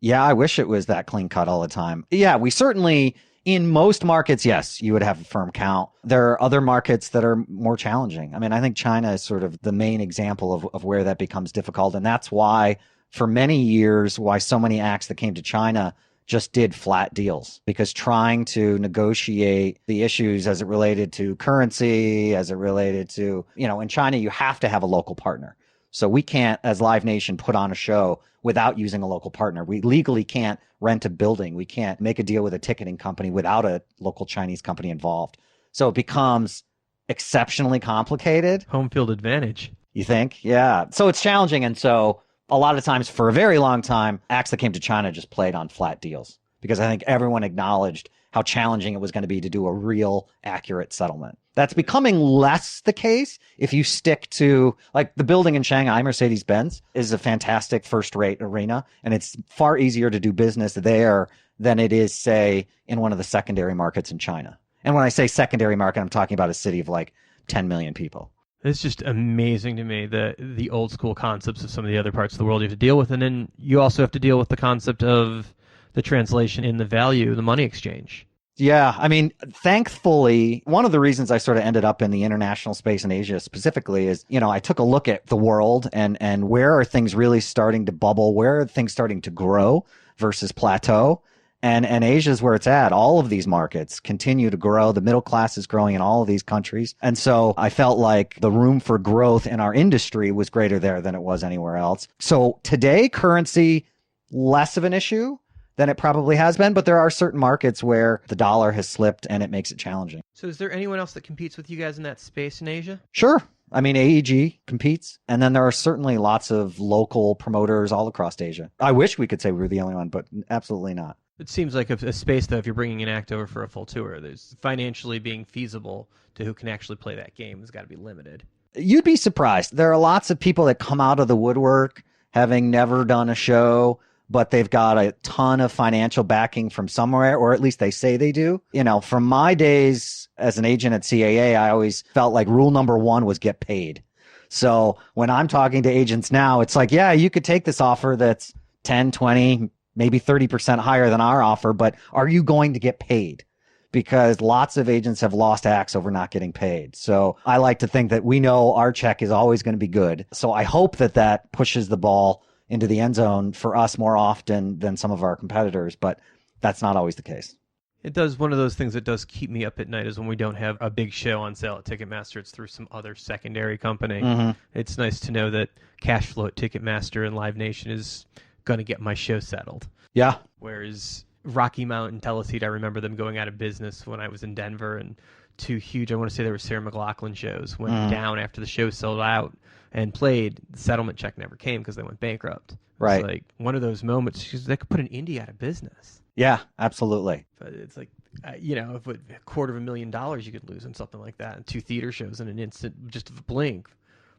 Yeah, I wish it was that clean cut all the time. Yeah, we certainly, in most markets, yes, you would have a firm count. There are other markets that are more challenging. I mean, I think China is sort of the main example of where that becomes difficult. And that's why, for many years, why so many acts that came to China just did flat deals. Because trying to negotiate the issues as it related to currency, as it related to, in China, you have to have a local partner. So we can't, as Live Nation, put on a show without using a local partner. We legally can't rent a building. We can't make a deal with a ticketing company without a local Chinese company involved. So it becomes exceptionally complicated. Home field advantage. You think? Yeah. So it's challenging. And so a lot of times, for a very long time, acts that came to China just played on flat deals because I think everyone acknowledged how challenging it was going to be to do a real accurate settlement. That's becoming less the case if you stick to, like, the building in Shanghai, Mercedes-Benz, is a fantastic first-rate arena, and it's far easier to do business there than it is, say, in one of the secondary markets in China. And when I say secondary market, I'm talking about a city of like 10 million people. It's just amazing to me the old school concepts of some of the other parts of the world you have to deal with. And then you also have to deal with the concept of the translation in the value, the money exchange. Yeah, I mean, thankfully, one of the reasons I sort of ended up in the international space in Asia specifically is, I took a look at the world and where are things really starting to bubble, where are things starting to grow versus plateau. And Asia is where it's at. All of these markets continue to grow. The middle class is growing in all of these countries. And so I felt like the room for growth in our industry was greater there than it was anywhere else. So today, currency, less of an issue than it probably has been, but there are certain markets where the dollar has slipped and it makes it challenging. So is there anyone else that competes with you guys in that space in Asia? Sure. I mean, AEG competes, and then there are certainly lots of local promoters all across Asia. I wish we could say we were the only one, but absolutely not. It seems like a space, though, if you're bringing an act over for a full tour, there's financially being feasible to who can actually play that game has got to be limited. You'd be surprised. There are lots of people that come out of the woodwork having never done a show, but they've got a ton of financial backing from somewhere, or at least they say they do. From my days as an agent at CAA, I always felt like rule number one was get paid. So when I'm talking to agents now, it's like, yeah, you could take this offer that's 10, 20, maybe 30% higher than our offer, but are you going to get paid? Because lots of agents have lost acts over not getting paid. So I like to think that we know our check is always going to be good. So I hope that pushes the ball into the end zone for us more often than some of our competitors, but that's not always the case. It does. One of those things that does keep me up at night is when we don't have a big show on sale at Ticketmaster. It's through some other secondary company. Mm-hmm. It's nice to know that cash flow at Ticketmaster and Live Nation is going to get my show settled. Yeah. Whereas Rocky Mountain, Teleseat, I remember them going out of business when I was in Denver, and two huge, I want to say they were Sarah McLachlan shows, went down after the show sold out and played. The settlement check never came because they went bankrupt. Right. It's like one of those moments, they could put an indie out of business. Yeah, absolutely. But it's like, if with $250,000 you could lose on something like that, and 2 theater shows in an instant, just a blink.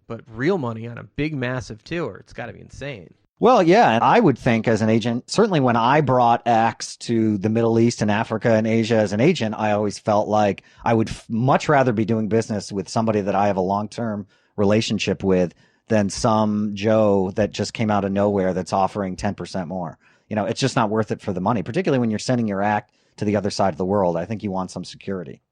But real money on a big, massive tour, it's got to be insane. Well, yeah, and I would think as an agent, certainly when I brought acts to the Middle East and Africa and Asia as an agent, I always felt like I would much rather be doing business with somebody that I have a long-term relationship with than some Joe that just came out of nowhere that's offering 10% more. it's just not worth it for the money, particularly when you're sending your act to the other side of the world. I think you want some security.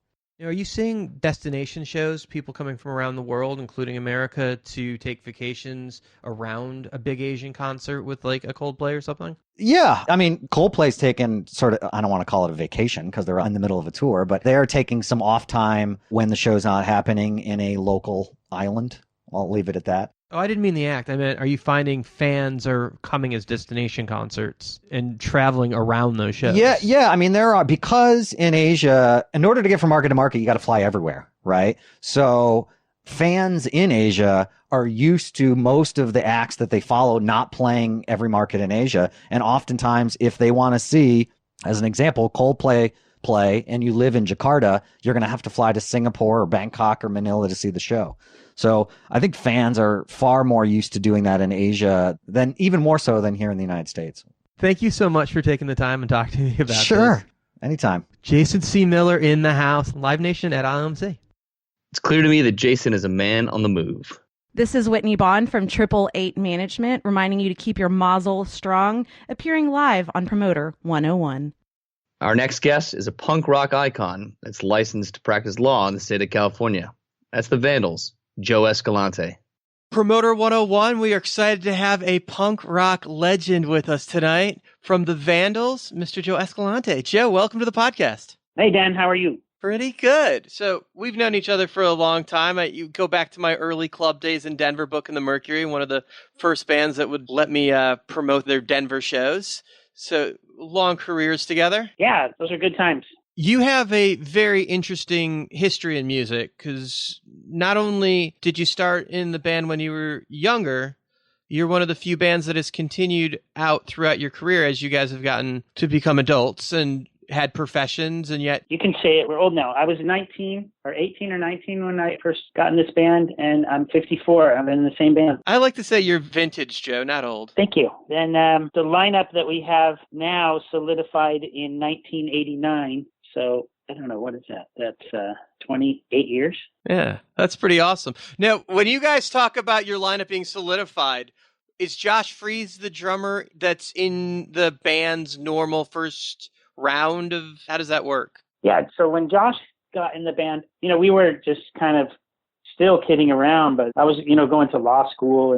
Are you seeing destination shows, people coming from around the world, including America, to take vacations around a big Asian concert with like a Coldplay or something? Yeah. I mean, Coldplay's taken sort of, I don't want to call it a vacation because they're in the middle of a tour, but they are taking some off time when the show's not happening in a local island. I'll leave it at that. Oh, I didn't mean the act. I meant, are you finding fans are coming as destination concerts and traveling around those shows? Yeah. I mean, there are, because in Asia, in order to get from market to market, you got to fly everywhere, right? So fans in Asia are used to most of the acts that they follow not playing every market in Asia. And oftentimes, if they want to see, as an example, Coldplay play and you live in Jakarta, you're going to have to fly to Singapore or Bangkok or Manila to see the show. So I think fans are far more used to doing that in Asia, than even more so than here in the United States. Thank you so much for taking the time and talking to me about Sure. this. Anytime. Jason C. Miller in the house, Live Nation at ILMC. It's clear to me that Jason is a man on the move. This is Whitney Bond from 888 Management, reminding you to keep your mazel strong, appearing live on Promoter 101. Our next guest is a punk rock icon that's licensed to practice law in the state of California. That's the Vandals, Joe Escalante. Promoter 101, we are excited to have a punk rock legend with us tonight from the Vandals, Mr. Joe Escalante. Joe, welcome to the podcast. Hey, Dan, how are you? Pretty good. So we've known each other for a long time. You go back to my early club days in Denver, Book in the Mercury, one of the first bands that would let me promote their Denver shows. So long careers together. Yeah, those are good times. You have a very interesting history in music because not only did you start in the band when you were younger, you're one of the few bands that has continued out throughout your career as you guys have gotten to become adults and had professions, and yet... You can say it. We're old now. I was 18 or 19 when I first got in this band, and I'm 54. I'm in the same band. I like to say you're vintage, Joe, not old. Thank you. And the lineup that we have now solidified in 1989. So I don't know, what is that? That's 28 years. Yeah, that's pretty awesome. Now, when you guys talk about your lineup being solidified, is Josh Freese the drummer that's in the band's normal first round of, how does that work? Yeah, so when Josh got in the band, we were just kind of still kidding around, but I was, going to law school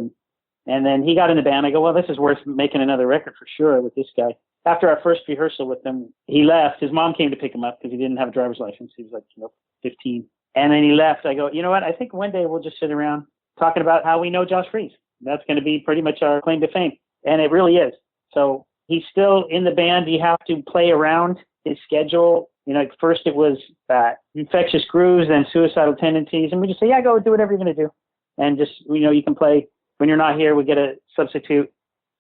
and then he got in the band. I go, well, this is worth making another record for sure with this guy. After our first rehearsal with him, he left. His mom came to pick him up because he didn't have a driver's license. He was like, 15. And then he left. I go, you know what? I think one day we'll just sit around talking about how we know Josh Freese. That's going to be pretty much our claim to fame. And it really is. So he's still in the band. You have to play around his schedule. First it was infectious grooves, then suicidal tendencies. And we just say, yeah, go do whatever you're going to do. And just, you can play. When you're not here, we get a substitute.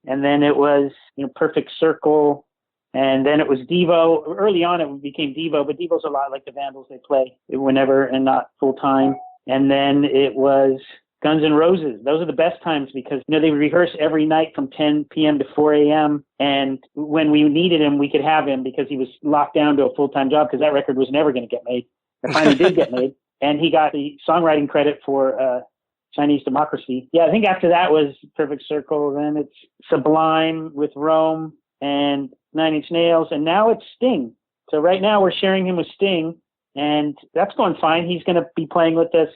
And then it was, Perfect Circle. And then it was Devo. Early on, it became Devo, but Devo's a lot like the Vandals. They play whenever and not full time. And then it was Guns N' Roses. Those are the best times because, they would rehearse every night from 10 p.m. to 4 a.m. And when we needed him, we could have him because he was locked down to a full-time job because that record was never going to get made. It finally did get made. And he got the songwriting credit for Chinese Democracy. Yeah, I think after that was Perfect Circle. Then it's Sublime with Rome and Nine Inch Nails. And now it's Sting. So right now we're sharing him with Sting. And that's going fine. He's going to be playing with us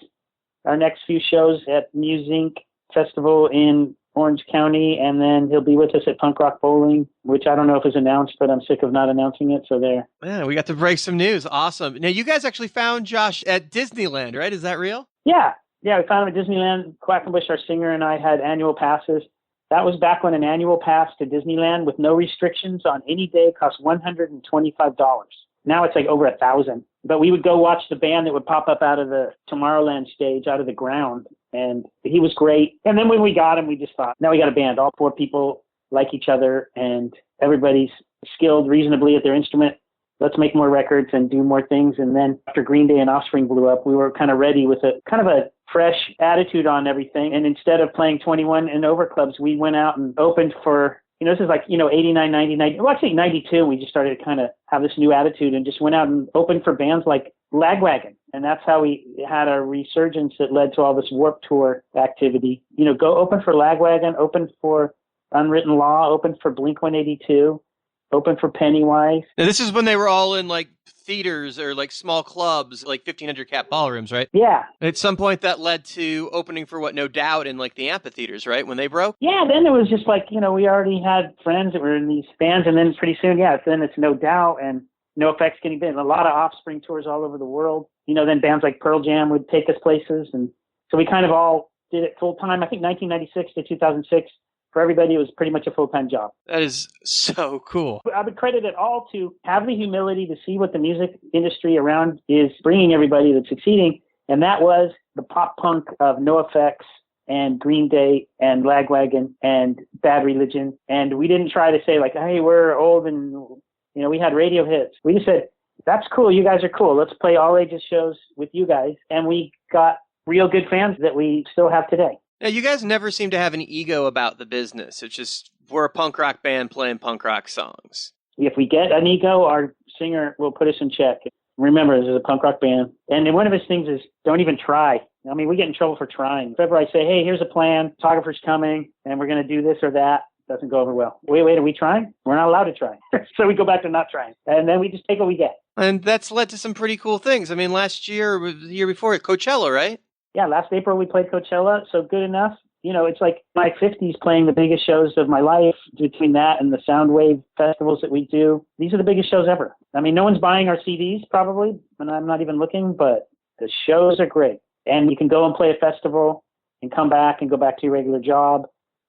our next few shows at Music Festival in Orange County. And then he'll be with us at Punk Rock Bowling, which I don't know if is announced, but I'm sick of not announcing it. So there. Yeah, we got to break some news. Awesome. Now, you guys actually found Josh at Disneyland, right? Is that real? Yeah, we found him at Disneyland. Quackenbush, our singer, and I had annual passes. That was back when an annual pass to Disneyland with no restrictions on any day cost $125. Now it's like over $1,000. But we would go watch the band that would pop up out of the Tomorrowland stage, out of the ground. And he was great. And then when we got him, we just thought, now we got a band. All four people like each other and everybody's skilled reasonably at their instrument. Let's make more records and do more things. And then after Green Day and Offspring blew up, we were kind of ready with a kind of a fresh attitude on everything. And instead of playing 21 and over clubs, we went out and opened for, this is like, 89, 90, 90, well, actually 92. We just started to kind of have this new attitude and just went out and opened for bands like Lagwagon. And that's how we had our resurgence that led to all this Warped Tour activity. Go open for Lagwagon, open for Unwritten Law, opened for Blink-182, opened for Pennywise. Now, this is when they were all in like theaters or like small clubs, like 1,500 cap ballrooms, right? Yeah. At some point that led to opening for No Doubt in like the amphitheaters, right? When they broke? Yeah, then it was just like, we already had friends that were in these bands, and then pretty soon, then it's No Doubt and NoFX getting big. A lot of Offspring tours all over the world. Then bands like Pearl Jam would take us places, and so we kind of all did it full time. I think 1996 to 2006, for everybody, it was pretty much a full-time job. That is so cool. I would credit it all to have the humility to see what the music industry around is bringing everybody that's succeeding, and that was the pop punk of NoFX and Green Day and Lagwagon and Bad Religion. And we didn't try to say like, hey, we're old and, we had radio hits. We just said, that's cool. You guys are cool. Let's play all ages shows with you guys. And we got real good fans that we still have today. Now, you guys never seem to have an ego about the business. It's just, we're a punk rock band playing punk rock songs. If we get an ego, our singer will put us in check. Remember, this is a punk rock band. And one of his things is don't even try. I mean, we get in trouble for trying. If ever I say, hey, here's a plan, photographer's coming, and we're going to do this or that, doesn't go over well. Wait, are we trying? We're not allowed to try. So we go back to not trying. And then we just take what we get. And that's led to some pretty cool things. I mean, last year, or the year before, at Coachella, right? Yeah, last April we played Coachella, so good enough. It's like my 50s playing the biggest shows of my life. Between that and the Soundwave festivals that we do, these are the biggest shows ever. I mean, no one's buying our CDs probably, and I'm not even looking, but the shows are great. And you can go and play a festival and come back and go back to your regular job,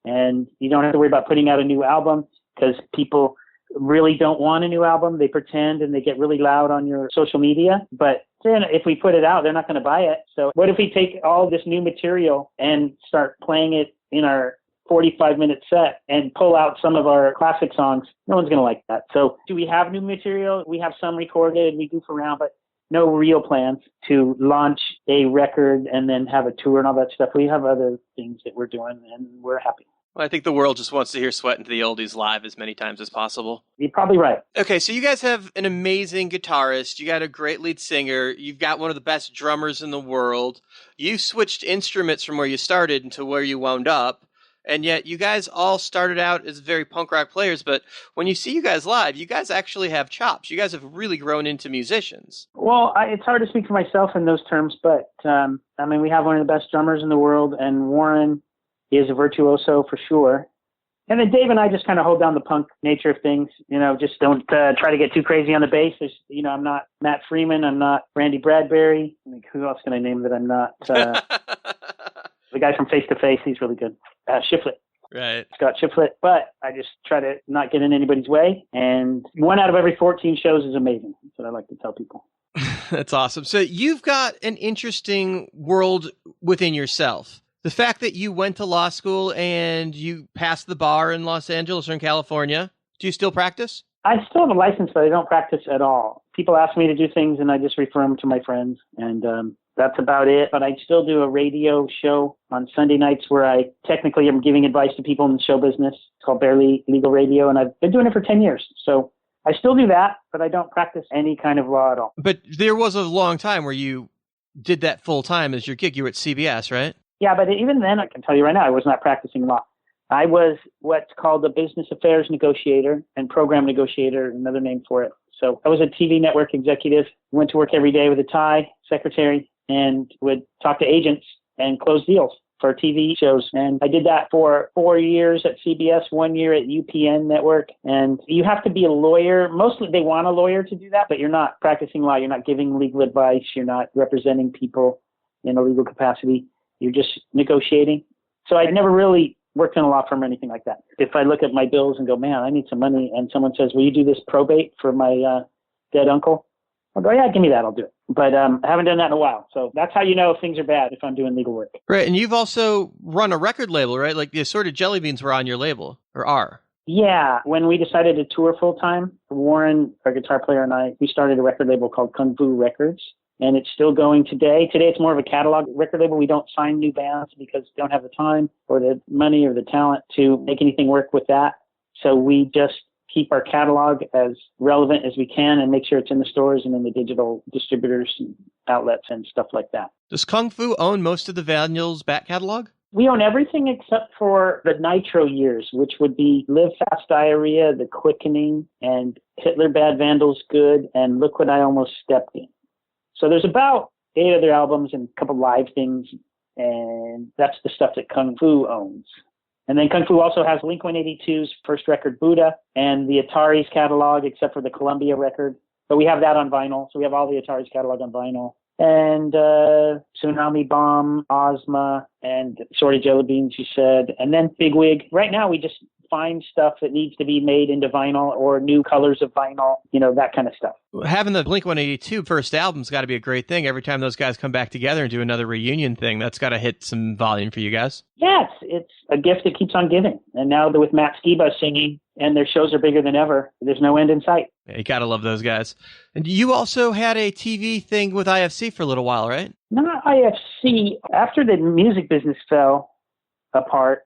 and you don't have to worry about putting out a new album because people really don't want a new album. They pretend and they get really loud on your social media, but then if we put it out, they're not going to buy it. So what if we take all this new material and start playing it in our 45-minute set and pull out some of our classic songs? No one's going to like that. So do we have new material? We have some recorded, we goof around, but no real plans to launch a record and then have a tour and all that stuff. We have other things that we're doing, and we're happy. Well, I think the world just wants to hear Sweatin' to the Oldies live as many times as possible. You're probably right. Okay, so you guys have an amazing guitarist. You got a great lead singer. You've got one of the best drummers in the world. You switched instruments from where you started into where you wound up. And yet you guys all started out as very punk rock players. But when you see you guys live, you guys actually have chops. You guys have really grown into musicians. Well, it's hard to speak for myself in those terms. But, we have one of the best drummers in the world. And Warren is a virtuoso for sure. And then Dave and I just kind of hold down the punk nature of things, just don't try to get too crazy on the bass. I'm not Matt Freeman. I'm not Randy Bradbury. Who else can I name that I'm not? The guy from Face to Face, he's really good. Shiflett. Right. Scott Shiflett. But I just try to not get in anybody's way. And 1 out of every 14 shows is amazing. That's what I like to tell people. That's awesome. So you've got an interesting world within yourself. The fact that you went to law school and you passed the bar in Los Angeles or in California, do you still practice? I still have a license, but I don't practice at all. People ask me to do things, and I just refer them to my friends, and that's about it. But I still do a radio show on Sunday nights where I technically am giving advice to people in the show business. It's called Barely Legal Radio, and I've been doing it for 10 years. So I still do that, but I don't practice any kind of law at all. But there was a long time where you did that full time as your gig. You were at CBS, right? Yeah, but even then, I can tell you right now, I was not practicing law. I was what's called a business affairs negotiator and program negotiator, another name for it. So I was a TV network executive, went to work every day with a tie, secretary, and would talk to agents and close deals for TV shows. And I did that for 4 years at CBS, 1 year at UPN Network. And you have to be a lawyer. Mostly they want a lawyer to do that, but you're not practicing law. You're not giving legal advice. You're not representing people in a legal capacity. You're just negotiating. So I never really worked in a law firm or anything like that. If I look at my bills and go, man, I need some money, and someone says, will you do this probate for my dead uncle? I'll go, yeah, give me that. I'll do it. But I haven't done that in a while. So that's how you know if things are bad, if I'm doing legal work. Right. And you've also run a record label, right? Like the Assorted Jelly Beans were on your label, or are. Yeah. When we decided to tour full time, Warren, our guitar player, and I, we started a record label called Kung Fu Records. And it's still going today. Today, it's more of a catalog record label. We don't sign new bands because we don't have the time or the money or the talent to make anything work with that. So we just keep our catalog as relevant as we can and make sure it's in the stores and in the digital distributors and outlets and stuff like that. Does Kung Fu own most of the Vandals back catalog? We own everything except for the Nitro years, which would be Live Fast Diarrhea, The Quickening, and Hitler Bad Vandals Good, and Look What I Almost Stepped In. So there's about 8 other albums and a couple live things, and that's the stuff that Kung Fu owns. And then Kung Fu also has Blink-182's first record, Buddha, and the Atari's catalog, except for the Columbia record. But we have that on vinyl, so we have all the Atari's catalog on vinyl. And Tsunami Bomb, Ozma, and Sorted Jelly Beans, you said. And then Bigwig. Right now, we just find stuff that needs to be made into vinyl or new colors of vinyl, that kind of stuff. Having the Blink-182 first album's got to be a great thing. Every time those guys come back together and do another reunion thing, that's got to hit some volume for you guys. Yes, it's a gift that keeps on giving. And now with Matt Skiba singing, and their shows are bigger than ever, there's no end in sight. Yeah, you got to love those guys. And you also had a TV thing with IFC for a little while, right? Not IFC. After the music business fell apart,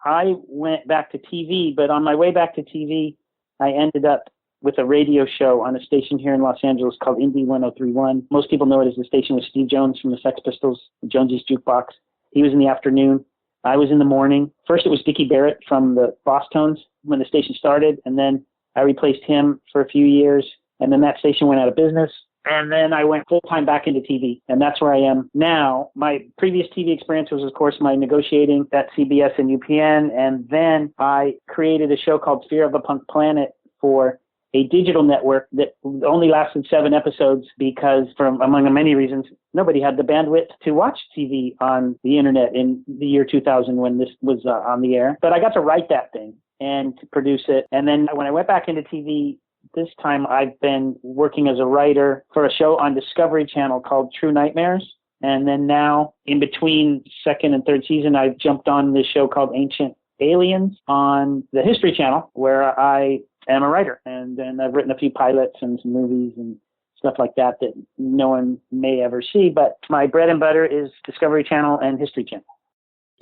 I went back to TV, but on my way back to TV, I ended up with a radio show on a station here in Los Angeles called Indie 1031. Most people know it as the station with Steve Jones from the Sex Pistols, Jonesy's Jukebox. He was in the afternoon. I was in the morning. First, it was Dickie Barrett from the Boss Tones when the station started, and then I replaced him for a few years, and then that station went out of business. And then I went full-time back into TV, and that's where I am now. My previous TV experience was, of course, my negotiating at CBS and UPN, and then I created a show called Fear of a Punk Planet for a digital network that only lasted 7 episodes because, from among many reasons, nobody had the bandwidth to watch TV on the internet in the year 2000 when this was on the air. But I got to write that thing and to produce it. And then when I went back into TV, this time I've been working as a writer for a show on Discovery Channel called True Nightmares. And then now, in between second and third season, I've jumped on this show called Ancient Aliens on the History Channel, where I am a writer. And I've written a few pilots and some movies and stuff like that that no one may ever see. But my bread and butter is Discovery Channel and History Channel.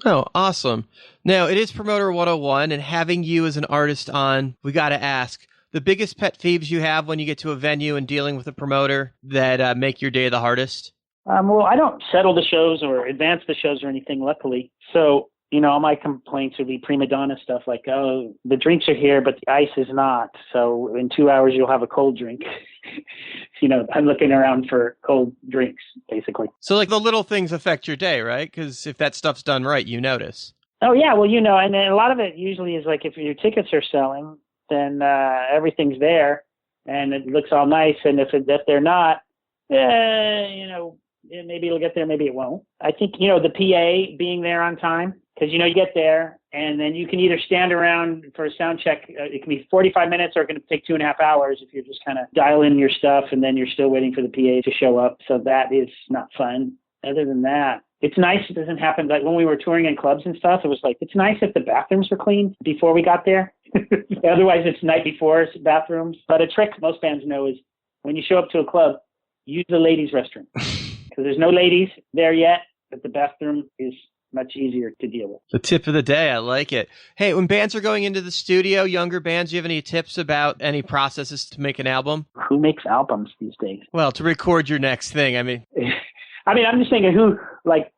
Oh, awesome. Now, it is Promoter 101, and having you as an artist on, we got to ask, the biggest pet peeves you have when you get to a venue and dealing with a promoter that make your day the hardest? Well, I don't settle the shows or advance the shows or anything, luckily. So, all my complaints would be prima donna stuff like, oh, the drinks are here, but the ice is not. So in 2 hours, you'll have a cold drink. I'm looking around for cold drinks, basically. So like the little things affect your day, right? Because if that stuff's done right, you notice. Oh, yeah. Well, and then a lot of it usually is like if your tickets are selling, then everything's there and it looks all nice. And if they're not, maybe it'll get there, maybe it won't. I think, the PA being there on time, because, you get there and then you can either stand around for a sound check. It can be 45 minutes or it can take 2.5 hours if you're just kind of dialing your stuff and then you're still waiting for the PA to show up. So that is not fun. Other than that, it's nice it doesn't happen. Like when we were touring in clubs and stuff, it was like, it's nice if the bathrooms were clean before we got there. Otherwise, it's night before bathrooms. But a trick most bands know is when you show up to a club, use the ladies' restroom. Because there's no ladies there yet, but the bathroom is much easier to deal with. The tip of the day. I like it. Hey, when bands are going into the studio, younger bands, do you have any tips about any processes to make an album? Who makes albums these days? Well, to record your next thing, I mean, I'm just saying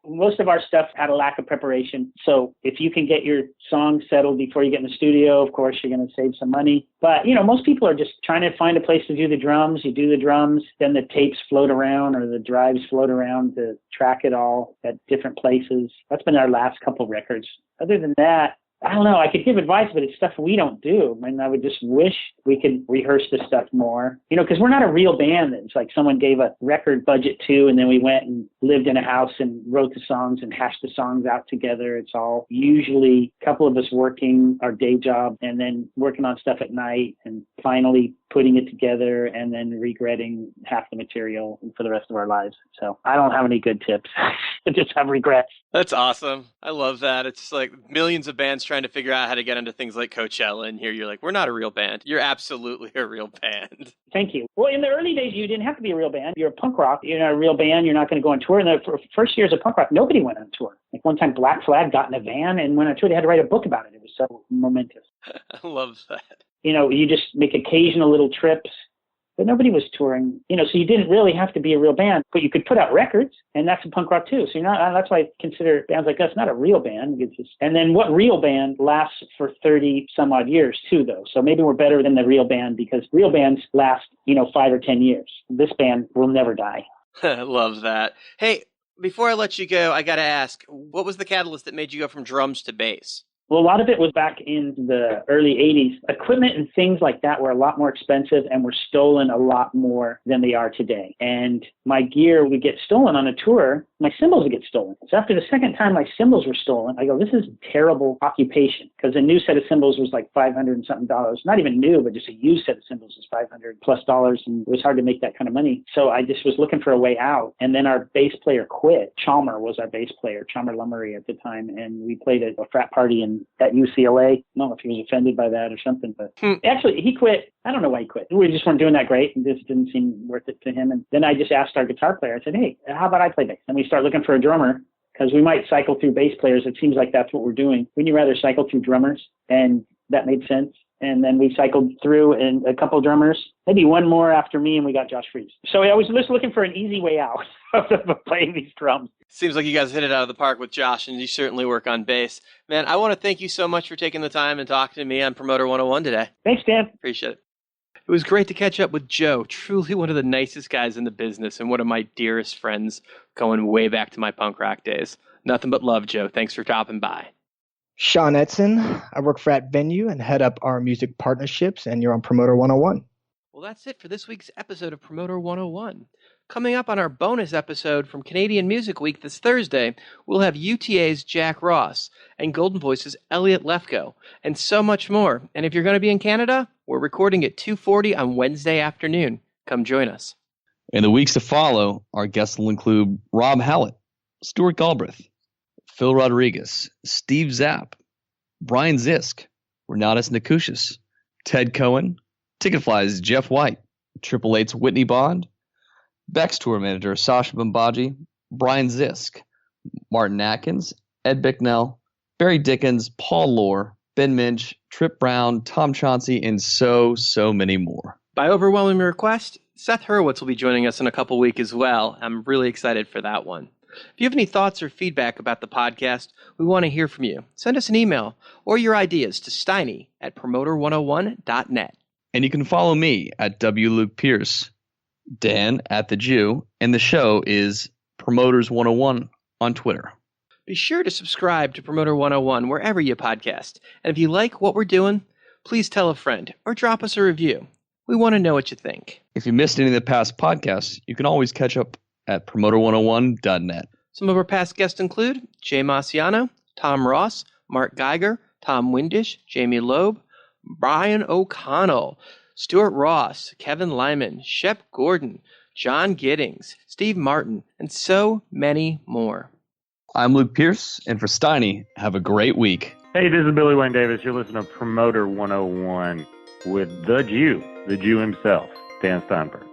most of our stuff had a lack of preparation. So if you can get your song settled before you get in the studio, of course, you're going to save some money. But, most people are just trying to find a place to do the drums. You do the drums, then the tapes float around or the drives float around to track it all at different places. That's been our last couple records. Other than that, I don't know. I could give advice, but it's stuff we don't do. I mean, I would just wish we could rehearse this stuff more, because we're not a real band. It's like someone gave a record budget to, and then we went and lived in a house and wrote the songs and hashed the songs out together. It's all usually a couple of us working our day job and then working on stuff at night and finally putting it together and then regretting half the material for the rest of our lives. So I don't have any good tips. I just have regrets. That's awesome. I love that. It's like millions of bands trying to figure out how to get into things like Coachella, and here you're like, we're not a real band. You're absolutely a real band. Thank you. Well, in the early days, you didn't have to be a real band. You're a punk rock. You're not a real band. You're not going to go on tour. In the first years of punk rock, nobody went on tour. Like one time, Black Flag got in a van and went on tour. They had to write a book about it. It was so momentous. I love that. You just make occasional little trips. but nobody was touring, so you didn't really have to be a real band, but you could put out records, and that's a punk rock too. So that's why I consider bands like us not a real band. And then what real band lasts for 30 some odd years too, though? So maybe we're better than the real band because real bands last, 5 or 10 years. This band will never die. Love that. Hey, before I let you go, I got to ask, what was the catalyst that made you go from drums to bass? Well, a lot of it was back in the early 80s. Equipment and things like that were a lot more expensive and were stolen a lot more than they are today. And my gear would get stolen on a tour. My cymbals would get stolen. So after the second time my cymbals were stolen, I go, this is a terrible occupation, because a new set of cymbals was like $500 and something. Not even new, but just a used set of cymbals was $500 plus, and it was hard to make that kind of money. So I just was looking for a way out. And then our bass player quit. Chalmer was our bass player, Chalmer Lummery at the time, and we played at a frat party at UCLA. I don't know if he was offended by that or something, but actually he quit. I don't know why he quit. We just weren't doing that great, and this didn't seem worth it to him. And then I just asked our guitar player, I said, hey, how about I play bass? And we start looking for a drummer, because we might cycle through bass players. It seems like that's what we're doing. Wouldn't you rather cycle through drummers? And that made sense. And then we cycled through and a couple drummers, maybe one more after me, and we got Josh Freese. So I was just looking for an easy way out of playing these drums. Seems like you guys hit it out of the park with Josh, and you certainly work on bass. Man, I want to thank you so much for taking the time and talking to me on Promoter 101 today. Thanks, Dan. Appreciate it. It was great to catch up with Joe, truly one of the nicest guys in the business and one of my dearest friends going way back to my punk rock days. Nothing but love, Joe. Thanks for dropping by. Sean Edson. I work for At Venue and head up our music partnerships, and you're on Promoter 101. Well, that's it for this week's episode of Promoter 101. Coming up on our bonus episode from Canadian Music Week this Thursday, we'll have UTA's Jack Ross and Golden Voice's Elliot Lefko, and so much more. And if you're going to be in Canada, we're recording at 2:40 on Wednesday afternoon. Come join us. In the weeks to follow, our guests will include Rob Hallett, Stuart Galbraith, Phil Rodriguez, Steve Zapp, Brian Zisk, Renatus Nakushis, Ted Cohen, Ticketfly's Jeff White, Triple Eight's Whitney Bond, Beck's tour manager Sasha Bambaji, Brian Zisk, Martin Atkins, Ed Bicknell, Barry Dickens, Paul Lohr, Ben Minch, Trip Brown, Tom Chauncey, and so many more. By overwhelming request, Seth Hurwitz will be joining us in a couple weeks as well. I'm really excited for that one. If you have any thoughts or feedback about the podcast, we want to hear from you. Send us an email or your ideas to steiny@promoter101.net. And you can follow me at W. Luke Pierce, Dan at The Jew, and the show is Promoters 101 on Twitter. Be sure to subscribe to Promoter 101 wherever you podcast. And if you like what we're doing, please tell a friend or drop us a review. We want to know what you think. If you missed any of the past podcasts, you can always catch up at promoter101.net. Some of our past guests include Jay Marciano, Tom Ross, Mark Geiger, Tom Windish, Jamie Loeb, Brian O'Connell, Stuart Ross, Kevin Lyman, Shep Gordon, John Giddings, Steve Martin, and so many more. I'm Luke Pierce, and for Steiny, have a great week. Hey, this is Billy Wayne Davis. You're listening to Promoter 101 with The Jew himself, Dan Steinberg.